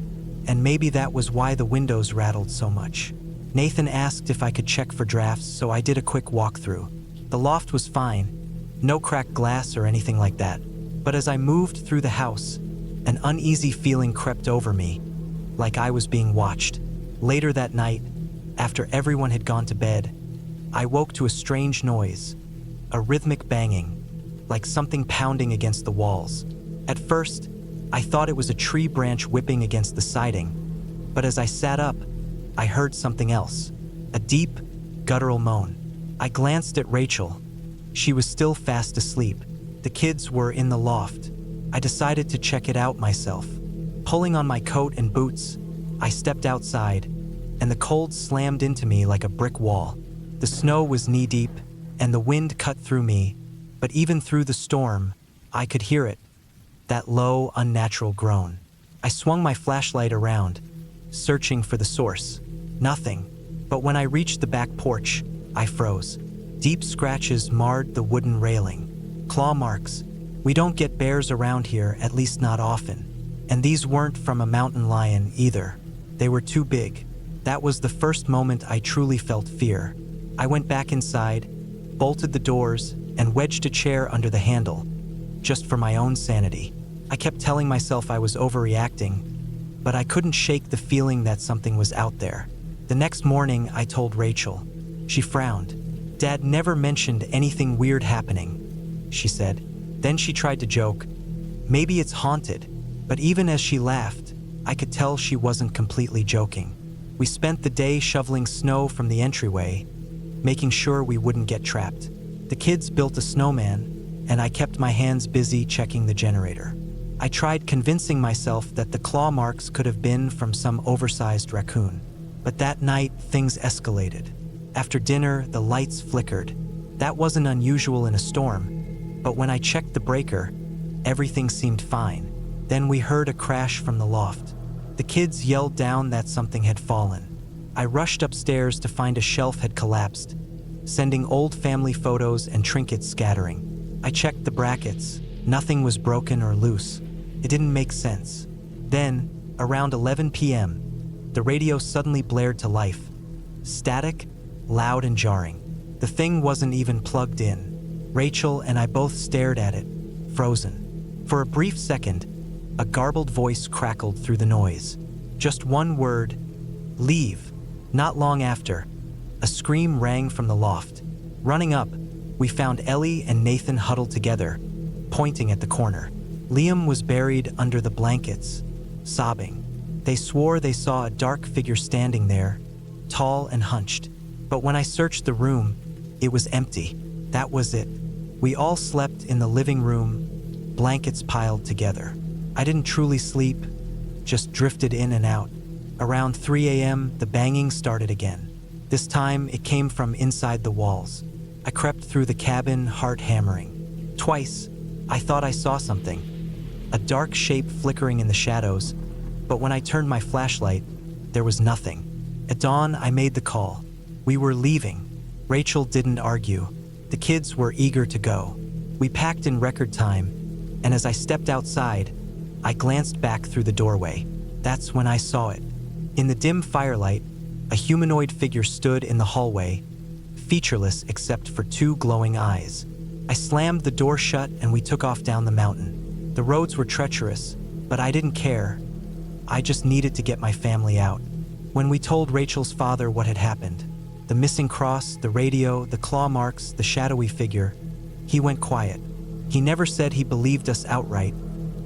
and maybe that was why the windows rattled so much. Nathan asked if I could check for drafts, so I did a quick walkthrough. The loft was fine, no cracked glass or anything like that. But as I moved through the house, an uneasy feeling crept over me, like I was being watched. Later that night, after everyone had gone to bed, I woke to a strange noise, a rhythmic banging, like something pounding against the walls. At first, I thought it was a tree branch whipping against the siding, but as I sat up, I heard something else, a deep, guttural moan. I glanced at Rachel. She was still fast asleep. The kids were in the loft. I decided to check it out myself. Pulling on my coat and boots, I stepped outside, and the cold slammed into me like a brick wall. The snow was knee-deep, and the wind cut through me, but even through the storm, I could hear it, that low, unnatural groan. I swung my flashlight around, searching for the source. Nothing. But when I reached the back porch, I froze. Deep scratches marred the wooden railing. Claw marks. We don't get bears around here, at least not often. And these weren't from a mountain lion either. They were too big. That was the first moment I truly felt fear. I went back inside, bolted the doors, and wedged a chair under the handle, just for my own sanity. I kept telling myself I was overreacting, but I couldn't shake the feeling that something was out there. The next morning, I told Rachel. She frowned. "Dad never mentioned anything weird happening," she said. Then she tried to joke. "Maybe it's haunted." But even as she laughed, I could tell she wasn't completely joking. We spent the day shoveling snow from the entryway, making sure we wouldn't get trapped. The kids built a snowman, and I kept my hands busy checking the generator. I tried convincing myself that the claw marks could have been from some oversized raccoon. But that night, things escalated. After dinner, the lights flickered. That wasn't unusual in a storm, but when I checked the breaker, everything seemed fine. Then we heard a crash from the loft. The kids yelled down that something had fallen. I rushed upstairs to find a shelf had collapsed, sending old family photos and trinkets scattering. I checked the brackets. Nothing was broken or loose. It didn't make sense. Then, around 11 p.m., the radio suddenly blared to life. Static, loud and jarring. The thing wasn't even plugged in. Rachel and I both stared at it, frozen. For a brief second, a garbled voice crackled through the noise. Just one word, "Leave." Not long after, a scream rang from the loft. Running up, we found Ellie and Nathan huddled together, pointing at the corner. Liam was buried under the blankets, sobbing. They swore they saw a dark figure standing there, tall and hunched. But when I searched the room, it was empty. That was it. We all slept in the living room, blankets piled together. I didn't truly sleep, just drifted in and out. Around 3 a.m., the banging started again. This time, it came from inside the walls. I crept through the cabin, heart hammering. Twice, I thought I saw something, a dark shape flickering in the shadows, but when I turned my flashlight, there was nothing. At dawn, I made the call. We were leaving. Rachel didn't argue. The kids were eager to go. We packed in record time, and as I stepped outside, I glanced back through the doorway. That's when I saw it. In the dim firelight, a humanoid figure stood in the hallway, featureless except for two glowing eyes. I slammed the door shut and we took off down the mountain. The roads were treacherous, but I didn't care. I just needed to get my family out. When we told Rachel's father what had happened, the missing cross, the radio, the claw marks, the shadowy figure, he went quiet. He never said he believed us outright,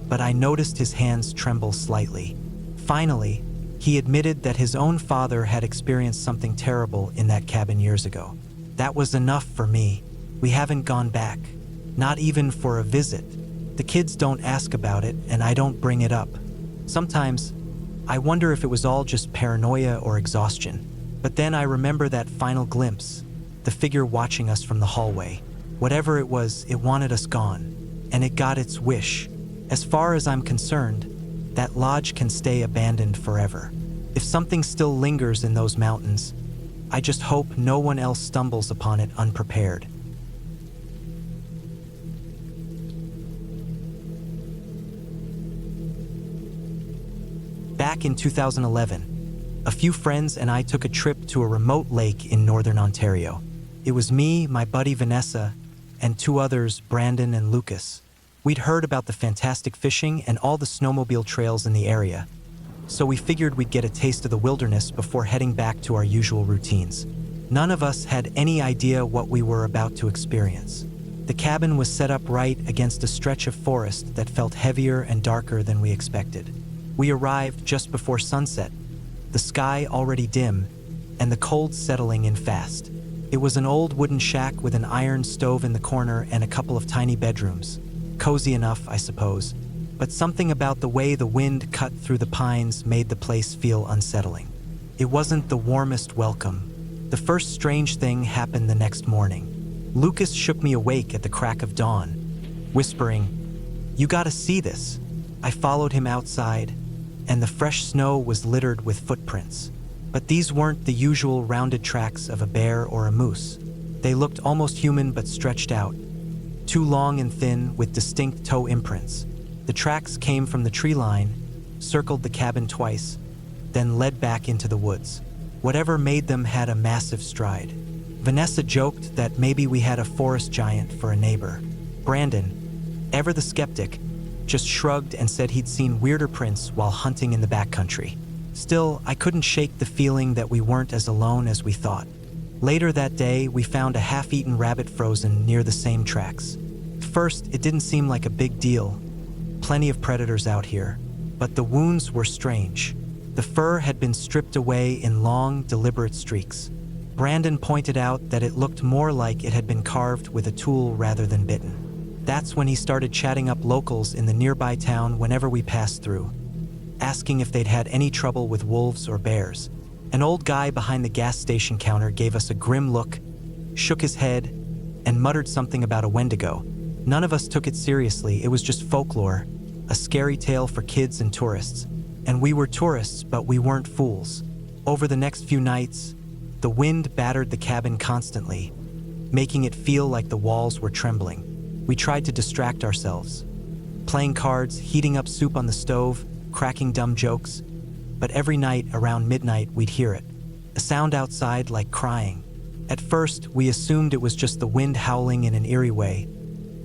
but I noticed his hands tremble slightly. Finally, he admitted that his own father had experienced something terrible in that cabin years ago. That was enough for me. We haven't gone back, not even for a visit. The kids don't ask about it, and I don't bring it up. Sometimes, I wonder if it was all just paranoia or exhaustion. But then I remember that final glimpse, the figure watching us from the hallway. Whatever it was, it wanted us gone, and it got its wish. As far as I'm concerned, that lodge can stay abandoned forever. If something still lingers in those mountains, I just hope no one else stumbles upon it unprepared. Back in 2011, a few friends and I took a trip to a remote lake in northern Ontario. It was me, my buddy Vanessa, and two others, Brandon and Lucas. We'd heard about the fantastic fishing and all the snowmobile trails in the area, so we figured we'd get a taste of the wilderness before heading back to our usual routines. None of us had any idea what we were about to experience. The cabin was set up right against a stretch of forest that felt heavier and darker than we expected. We arrived just before sunset, the sky already dim, and the cold settling in fast. It was an old wooden shack with an iron stove in the corner and a couple of tiny bedrooms. Cozy enough, I suppose, but something about the way the wind cut through the pines made the place feel unsettling. It wasn't the warmest welcome. The first strange thing happened the next morning. Lucas shook me awake at the crack of dawn, whispering, "You gotta see this." I followed him outside, and the fresh snow was littered with footprints. But these weren't the usual rounded tracks of a bear or a moose. They looked almost human but stretched out, too long and thin with distinct toe imprints. The tracks came from the tree line, circled the cabin twice, then led back into the woods. Whatever made them had a massive stride. Vanessa joked that maybe we had a forest giant for a neighbor. Brandon, ever the skeptic, just shrugged and said he'd seen weirder prints while hunting in the backcountry. Still, I couldn't shake the feeling that we weren't as alone as we thought. Later that day, we found a half-eaten rabbit frozen near the same tracks. At first, it didn't seem like a big deal. Plenty of predators out here, but the wounds were strange. The fur had been stripped away in long, deliberate streaks. Brandon pointed out that it looked more like it had been carved with a tool rather than bitten. That's when he started chatting up locals in the nearby town whenever we passed through, asking if they'd had any trouble with wolves or bears. An old guy behind the gas station counter gave us a grim look, shook his head, and muttered something about a Wendigo. None of us took it seriously. It was just folklore, a scary tale for kids and tourists. And we were tourists, but we weren't fools. Over the next few nights, the wind battered the cabin constantly, making it feel like the walls were trembling. We tried to distract ourselves, playing cards, heating up soup on the stove, cracking dumb jokes, but every night around midnight we'd hear it, a sound outside like crying. At first, we assumed it was just the wind howling in an eerie way,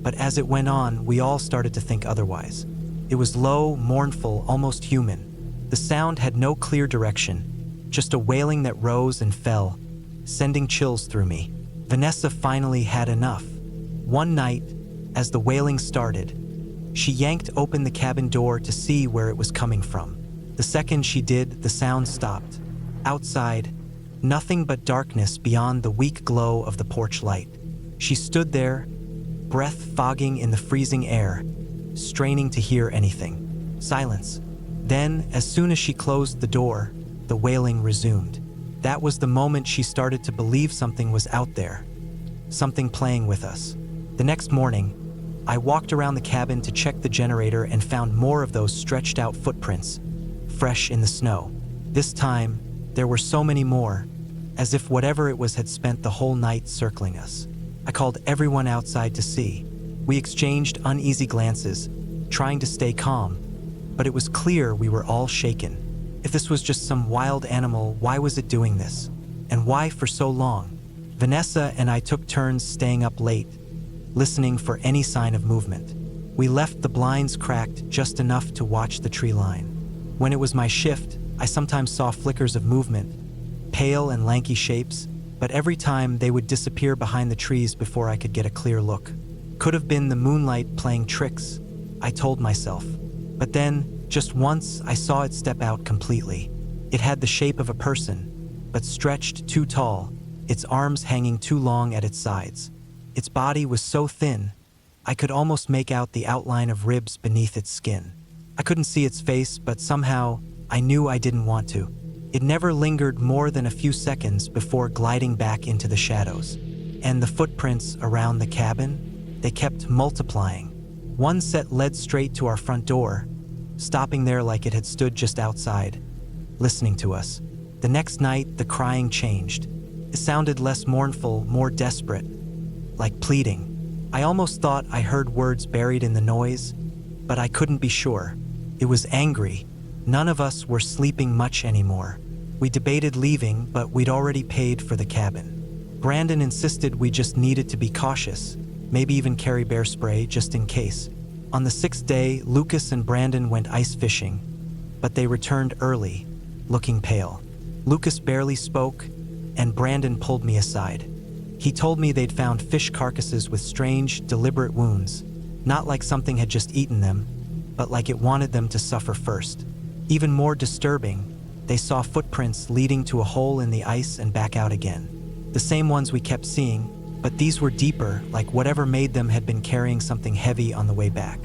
but as it went on, we all started to think otherwise. It was low, mournful, almost human. The sound had no clear direction, just a wailing that rose and fell, sending chills through me. Vanessa finally had enough. One night, as the wailing started, she yanked open the cabin door to see where it was coming from. The second she did, the sound stopped. Outside, nothing but darkness beyond the weak glow of the porch light. She stood there, breath fogging in the freezing air, straining to hear anything. Silence. Then, as soon as she closed the door, the wailing resumed. That was the moment she started to believe something was out there, something playing with us. The next morning, I walked around the cabin to check the generator and found more of those stretched out footprints, fresh in the snow. This time, there were so many more, as if whatever it was had spent the whole night circling us. I called everyone outside to see. We exchanged uneasy glances, trying to stay calm, but it was clear we were all shaken. If this was just some wild animal, why was it doing this? And why for so long? Vanessa and I took turns staying up late, listening for any sign of movement. We left the blinds cracked just enough to watch the tree line. When it was my shift, I sometimes saw flickers of movement, pale and lanky shapes, but every time they would disappear behind the trees before I could get a clear look. Could have been the moonlight playing tricks, I told myself. But then, just once, I saw it step out completely. It had the shape of a person, but stretched too tall, its arms hanging too long at its sides. Its body was so thin, I could almost make out the outline of ribs beneath its skin. I couldn't see its face, but somehow, I knew I didn't want to. It never lingered more than a few seconds before gliding back into the shadows. And the footprints around the cabin, they kept multiplying. One set led straight to our front door, stopping there like it had stood just outside, listening to us. The next night, the crying changed. It sounded less mournful, more desperate, like pleading. I almost thought I heard words buried in the noise, but I couldn't be sure. It was angry. None of us were sleeping much anymore. We debated leaving, but we'd already paid for the cabin. Brandon insisted we just needed to be cautious, maybe even carry bear spray just in case. On the 6th day, Lucas and Brandon went ice fishing, but they returned early, looking pale. Lucas barely spoke, and Brandon pulled me aside. He told me they'd found fish carcasses with strange, deliberate wounds, not like something had just eaten them, but like it wanted them to suffer first. Even more disturbing, they saw footprints leading to a hole in the ice and back out again. The same ones we kept seeing, but these were deeper, like whatever made them had been carrying something heavy on the way back.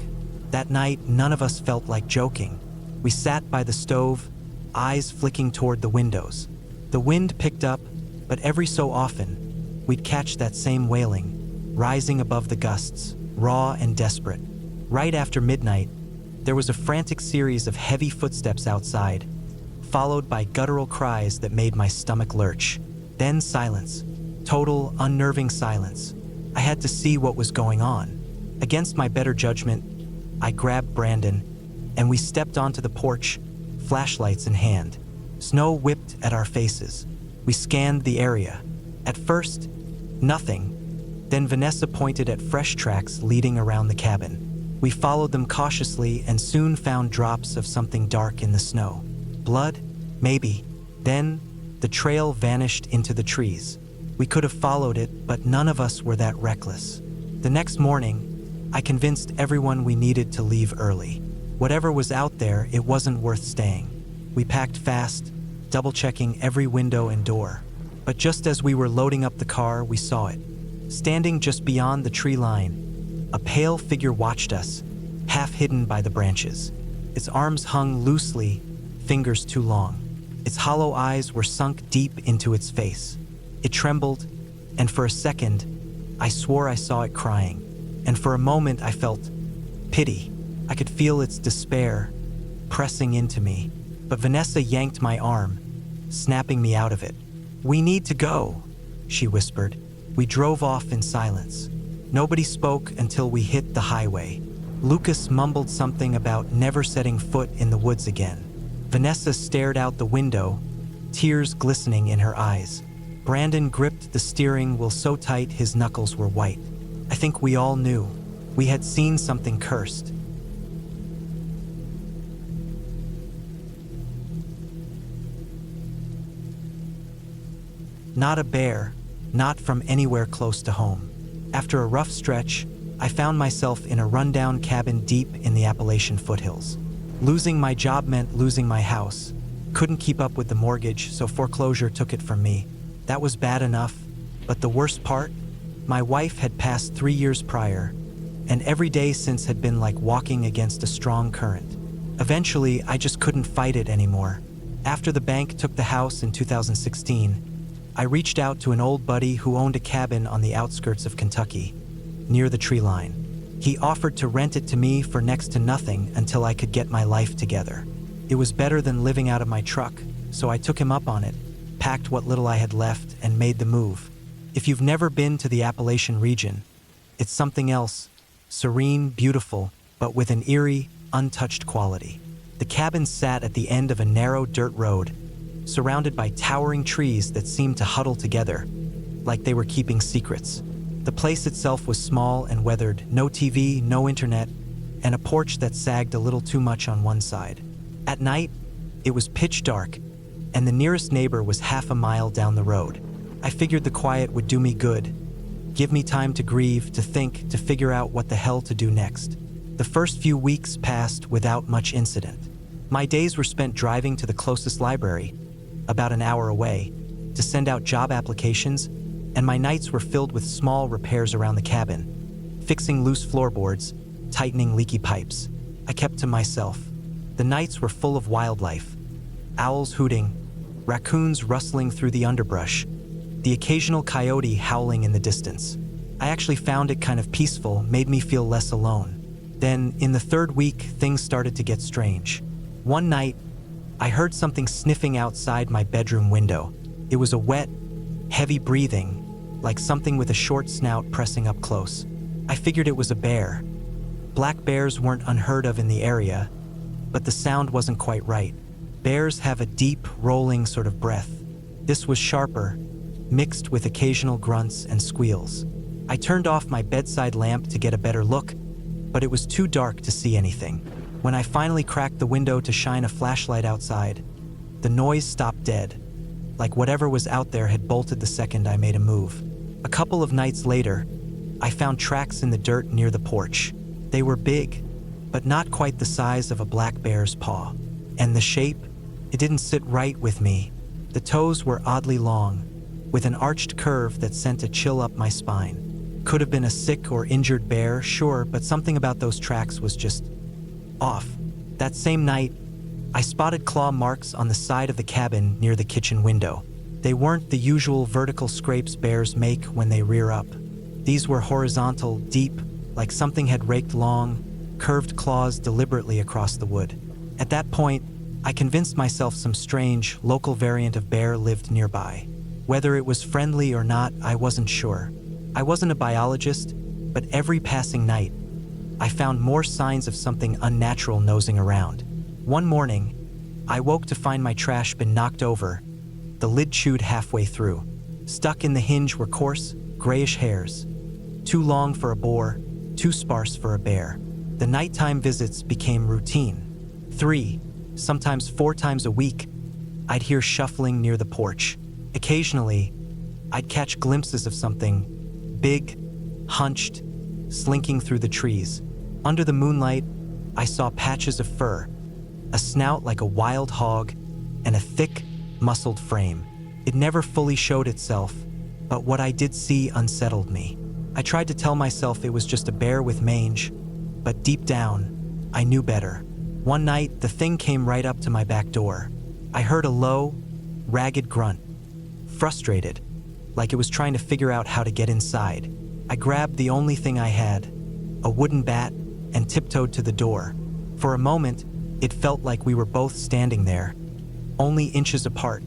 That night, none of us felt like joking. We sat by the stove, eyes flicking toward the windows. The wind picked up, but every so often, we'd catch that same wailing, rising above the gusts, raw and desperate. Right after midnight, there was a frantic series of heavy footsteps outside, followed by guttural cries that made my stomach lurch. Then silence. Total, unnerving silence. I had to see what was going on. Against my better judgment, I grabbed Brandon, and we stepped onto the porch, flashlights in hand. Snow whipped at our faces. We scanned the area. At first, nothing. Then Vanessa pointed at fresh tracks leading around the cabin. We followed them cautiously and soon found drops of something dark in the snow. Blood? Maybe. Then, the trail vanished into the trees. We could have followed it, but none of us were that reckless. The next morning, I convinced everyone we needed to leave early. Whatever was out there, it wasn't worth staying. We packed fast, double-checking every window and door. But just as we were loading up the car, we saw it. Standing just beyond the tree line, a pale figure watched us, half hidden by the branches. Its arms hung loosely, fingers too long. Its hollow eyes were sunk deep into its face. It trembled, and for a second, I swore I saw it crying. And for a moment, I felt pity. I could feel its despair pressing into me. But Vanessa yanked my arm, snapping me out of it. "We need to go," she whispered. We drove off in silence. Nobody spoke until we hit the highway. Lucas mumbled something about never setting foot in the woods again. Vanessa stared out the window, tears glistening in her eyes. Brandon gripped the steering wheel so tight his knuckles were white. I think we all knew. We had seen something cursed. Not a bear, not from anywhere close to home. After a rough stretch, I found myself in a rundown cabin deep in the Appalachian foothills. Losing my job meant losing my house. Couldn't keep up with the mortgage, so foreclosure took it from me. That was bad enough, but the worst part? My wife had passed 3 years prior, and every day since had been like walking against a strong current. Eventually, I just couldn't fight it anymore. After the bank took the house in 2016, I reached out to an old buddy who owned a cabin on the outskirts of Kentucky, near the tree line. He offered to rent it to me for next to nothing until I could get my life together. It was better than living out of my truck, so I took him up on it. packed what little I had left, and made the move. If you've never been to the Appalachian region, it's something else, serene, beautiful, but with an eerie, untouched quality. The cabin sat at the end of a narrow dirt road, surrounded by towering trees that seemed to huddle together, like they were keeping secrets. The place itself was small and weathered, no TV, no internet, and a porch that sagged a little too much on one side. At night, it was pitch dark, and the nearest neighbor was half a mile down the road. I figured the quiet would do me good, give me time to grieve, to think, to figure out what the hell to do next. The first few weeks passed without much incident. My days were spent driving to the closest library, about an hour away, to send out job applications, and my nights were filled with small repairs around the cabin, fixing loose floorboards, tightening leaky pipes. I kept to myself. The nights were full of wildlife, owls hooting, raccoons rustling through the underbrush, the occasional coyote howling in the distance. I actually found it kind of peaceful, made me feel less alone. Then, in the third week, things started to get strange. One night, I heard something sniffing outside my bedroom window. It was a wet, heavy breathing, like something with a short snout pressing up close. I figured it was a bear. Black bears weren't unheard of in the area, but the sound wasn't quite right. Bears have a deep, rolling sort of breath. This was sharper, mixed with occasional grunts and squeals. I turned off my bedside lamp to get a better look, but it was too dark to see anything. When I finally cracked the window to shine a flashlight outside, the noise stopped dead, like whatever was out there had bolted the second I made a move. A couple of nights later, I found tracks in the dirt near the porch. They were big, but not quite the size of a black bear's paw. And the shape, it didn't sit right with me. The toes were oddly long, with an arched curve that sent a chill up my spine. Could have been a sick or injured bear, sure, but something about those tracks was just off. That same night, I spotted claw marks on the side of the cabin near the kitchen window. They weren't the usual vertical scrapes bears make when they rear up. These were horizontal, deep, like something had raked long, curved claws deliberately across the wood. At that point, I convinced myself some strange, local variant of bear lived nearby. Whether it was friendly or not, I wasn't sure. I wasn't a biologist, but every passing night, I found more signs of something unnatural nosing around. One morning, I woke to find my trash bin knocked over, the lid chewed halfway through. Stuck in the hinge were coarse, grayish hairs. Too long for a boar, too sparse for a bear. The nighttime visits became routine. 3, sometimes 4 times a week, I'd hear shuffling near the porch. Occasionally, I'd catch glimpses of something big, hunched, slinking through the trees. Under the moonlight, I saw patches of fur, a snout like a wild hog, and a thick, muscled frame. It never fully showed itself, but what I did see unsettled me. I tried to tell myself it was just a bear with mange, but deep down, I knew better. One night, the thing came right up to my back door. I heard a low, ragged grunt, frustrated, like it was trying to figure out how to get inside. I grabbed the only thing I had, a wooden bat, and tiptoed to the door. For a moment, it felt like we were both standing there, only inches apart,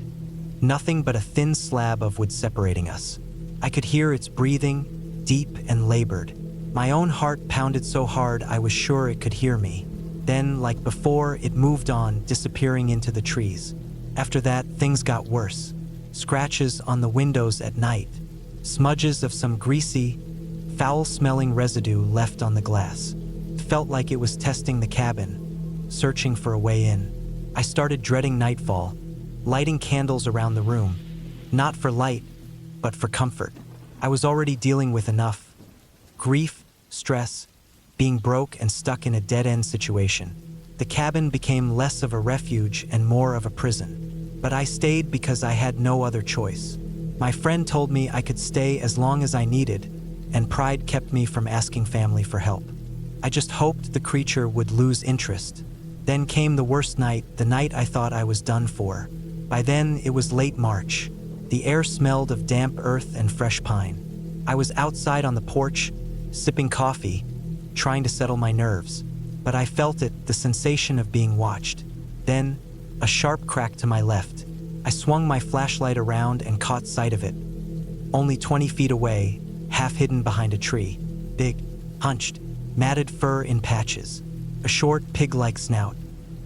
nothing but a thin slab of wood separating us. I could hear its breathing, deep and labored. My own heart pounded so hard I was sure it could hear me. Then, like before, it moved on, disappearing into the trees. After that, things got worse. Scratches on the windows at night, smudges of some greasy, foul-smelling residue left on the glass. It felt like it was testing the cabin, searching for a way in. I started dreading nightfall, lighting candles around the room, not for light, but for comfort. I was already dealing with enough grief, stress, being broke and stuck in a dead-end situation. The cabin became less of a refuge and more of a prison. But I stayed because I had no other choice. My friend told me I could stay as long as I needed, and pride kept me from asking family for help. I just hoped the creature would lose interest. Then came the worst night, the night I thought I was done for. By then, it was late March. The air smelled of damp earth and fresh pine. I was outside on the porch, sipping coffee, trying to settle my nerves. But I felt it, the sensation of being watched. Then, a sharp crack to my left. I swung my flashlight around and caught sight of it. Only 20 feet away, half hidden behind a tree. Big, hunched, matted fur in patches. A short, pig-like snout.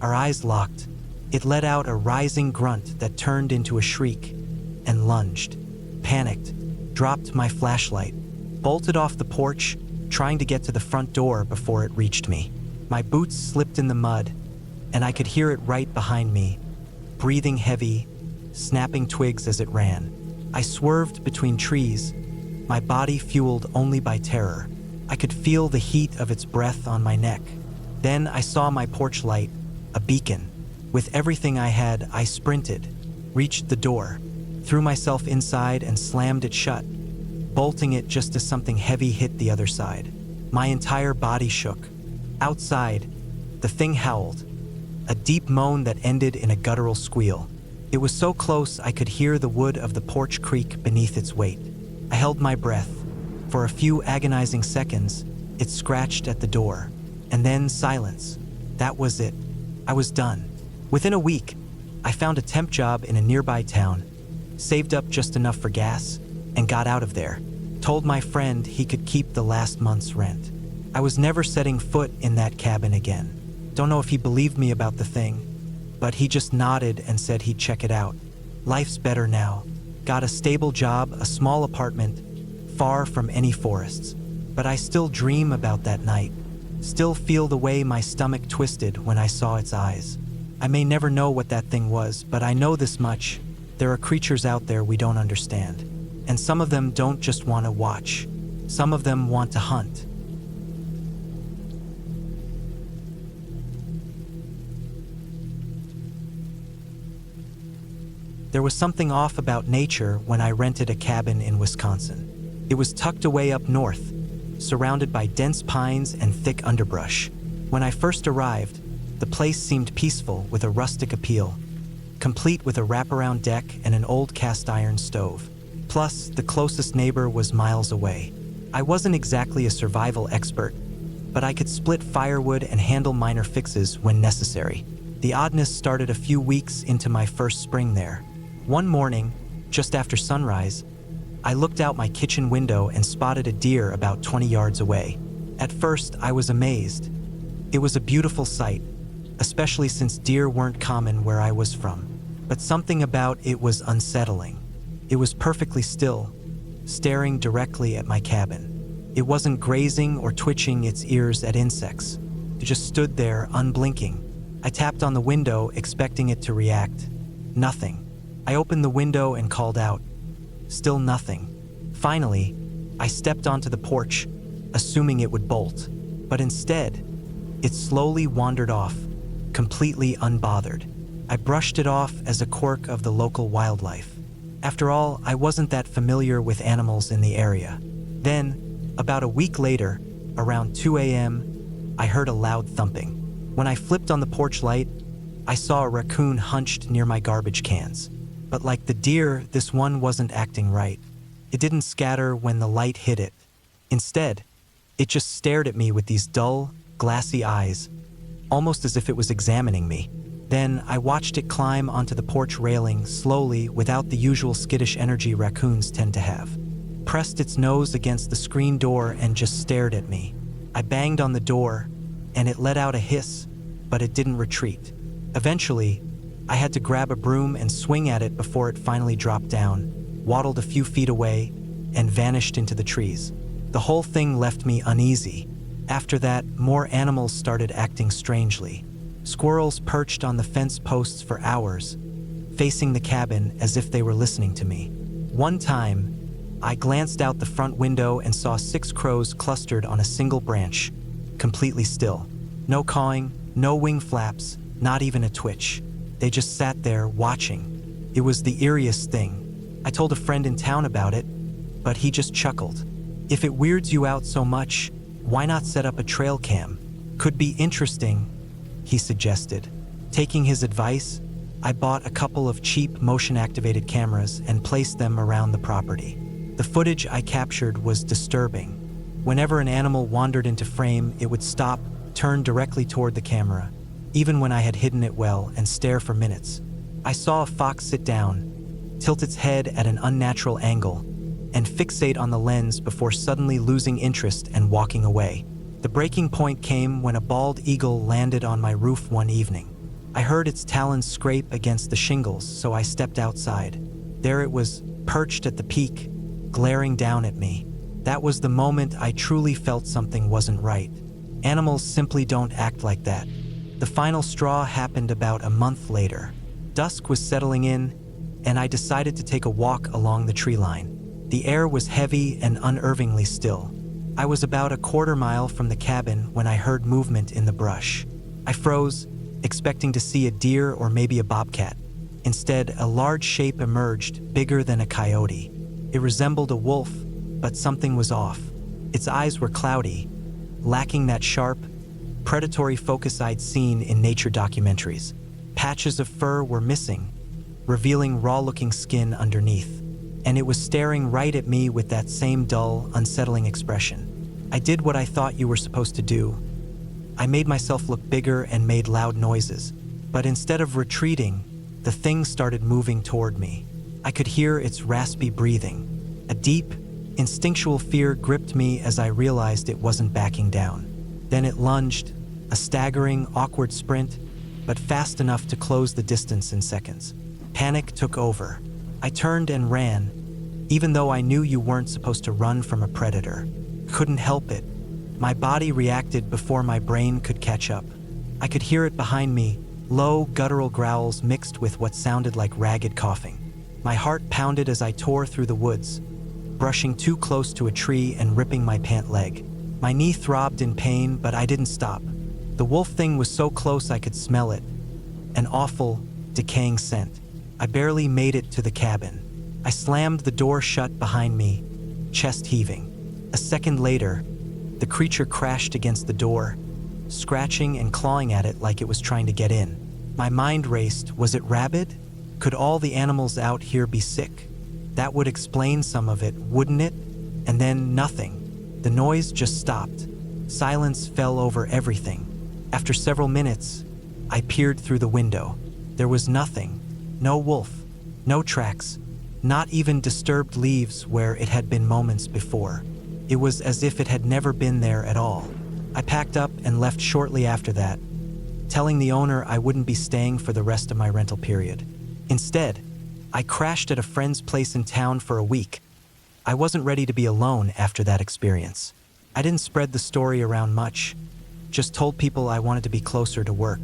Our eyes locked. It let out a rising grunt that turned into a shriek and lunged. Panicked, dropped my flashlight, bolted off the porch, trying to get to the front door before it reached me. My boots slipped in the mud, and I could hear it right behind me, breathing heavy, snapping twigs as it ran. I swerved between trees, my body fueled only by terror. I could feel the heat of its breath on my neck. Then I saw my porch light, a beacon. With everything I had, I sprinted, reached the door, threw myself inside and slammed it shut, bolting it just as something heavy hit the other side. My entire body shook. Outside, the thing howled, a deep moan that ended in a guttural squeal. It was so close I could hear the wood of the porch creak beneath its weight. I held my breath. For a few agonizing seconds, it scratched at the door, and then silence. That was it. I was done. Within a week, I found a temp job in a nearby town, saved up just enough for gas, and got out of there. Told my friend he could keep the last month's rent. I was never setting foot in that cabin again. Don't know if he believed me about the thing, but he just nodded and said he'd check it out. Life's better now. Got a stable job, a small apartment, far from any forests. But I still dream about that night. Still feel the way my stomach twisted when I saw its eyes. I may never know what that thing was, but I know this much. There are creatures out there we don't understand. And some of them don't just want to watch. Some of them want to hunt. There was something off about nature when I rented a cabin in Wisconsin. It was tucked away up north, surrounded by dense pines and thick underbrush. When I first arrived, the place seemed peaceful with a rustic appeal, complete with a wraparound deck and an old cast-iron stove. Plus, the closest neighbor was miles away. I wasn't exactly a survival expert, but I could split firewood and handle minor fixes when necessary. The oddness started a few weeks into my first spring there. One morning, just after sunrise, I looked out my kitchen window and spotted a deer about 20 yards away. At first, I was amazed. It was a beautiful sight, especially since deer weren't common where I was from. But something about it was unsettling. It was perfectly still, staring directly at my cabin. It wasn't grazing or twitching its ears at insects. It just stood there, unblinking. I tapped on the window, expecting it to react. Nothing. I opened the window and called out. Still nothing. Finally, I stepped onto the porch, assuming it would bolt. But instead, it slowly wandered off, completely unbothered. I brushed it off as a quirk of the local wildlife. After all, I wasn't that familiar with animals in the area. Then, about a week later, around 2 a.m., I heard a loud thumping. When I flipped on the porch light, I saw a raccoon hunched near my garbage cans. But like the deer, this one wasn't acting right. It didn't scatter when the light hit it. Instead, it just stared at me with these dull, glassy eyes, almost as if it was examining me. Then I watched it climb onto the porch railing slowly without the usual skittish energy raccoons tend to have. Pressed its nose against the screen door and just stared at me. I banged on the door, and it let out a hiss, but it didn't retreat. Eventually, I had to grab a broom and swing at it before it finally dropped down, waddled a few feet away, and vanished into the trees. The whole thing left me uneasy. After that, more animals started acting strangely. Squirrels perched on the fence posts for hours, facing the cabin as if they were listening to me. One time, I glanced out the front window and saw 6 crows clustered on a single branch, completely still. No cawing, no wing flaps, not even a twitch. They just sat there watching. It was the eeriest thing. I told a friend in town about it, but he just chuckled. If it weirds you out so much, why not set up a trail cam? Could be interesting, he suggested. Taking his advice, I bought a couple of cheap motion-activated cameras and placed them around the property. The footage I captured was disturbing. Whenever an animal wandered into frame, it would stop, turn directly toward the camera, even when I had hidden it well, and stare for minutes. I saw a fox sit down, tilt its head at an unnatural angle, and fixate on the lens before suddenly losing interest and walking away. The breaking point came when a bald eagle landed on my roof one evening. I heard its talons scrape against the shingles, so I stepped outside. There it was, perched at the peak, glaring down at me. That was the moment I truly felt something wasn't right. Animals simply don't act like that. The final straw happened about a month later. Dusk was settling in, and I decided to take a walk along the tree line. The air was heavy and unnervingly still. I was about a quarter mile from the cabin when I heard movement in the brush. I froze, expecting to see a deer or maybe a bobcat. Instead, a large shape emerged, bigger than a coyote. It resembled a wolf, but something was off. Its eyes were cloudy, lacking that sharp, predatory focus I'd seen in nature documentaries. Patches of fur were missing, revealing raw-looking skin underneath. And it was staring right at me with that same dull, unsettling expression. I did what I thought you were supposed to do. I made myself look bigger and made loud noises. But instead of retreating, the thing started moving toward me. I could hear its raspy breathing. A deep, instinctual fear gripped me as I realized it wasn't backing down. Then it lunged, a staggering, awkward sprint, but fast enough to close the distance in seconds. Panic took over. I turned and ran, even though I knew you weren't supposed to run from a predator. Couldn't help it. My body reacted before my brain could catch up. I could hear it behind me, low, guttural growls mixed with what sounded like ragged coughing. My heart pounded as I tore through the woods, brushing too close to a tree and ripping my pant leg. My knee throbbed in pain, but I didn't stop. The wolf thing was so close I could smell it, an awful, decaying scent. I barely made it to the cabin. I slammed the door shut behind me, chest heaving. A second later, the creature crashed against the door, scratching and clawing at it like it was trying to get in. My mind raced. Was it rabid? Could all the animals out here be sick? That would explain some of it, wouldn't it? And then nothing. The noise just stopped. Silence fell over everything. After several minutes, I peered through the window. There was nothing. No wolf, no tracks, not even disturbed leaves where it had been moments before. It was as if it had never been there at all. I packed up and left shortly after that, telling the owner I wouldn't be staying for the rest of my rental period. Instead, I crashed at a friend's place in town for a week. I wasn't ready to be alone after that experience. I didn't spread the story around much, just told people I wanted to be closer to work.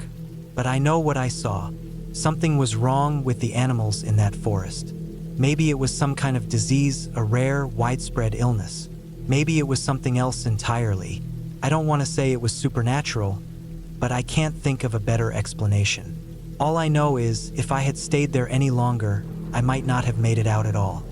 But I know what I saw. Something was wrong with the animals in that forest. Maybe it was some kind of disease, a rare, widespread illness. Maybe it was something else entirely. I don't want to say it was supernatural, but I can't think of a better explanation. All I know is, if I had stayed there any longer, I might not have made it out at all.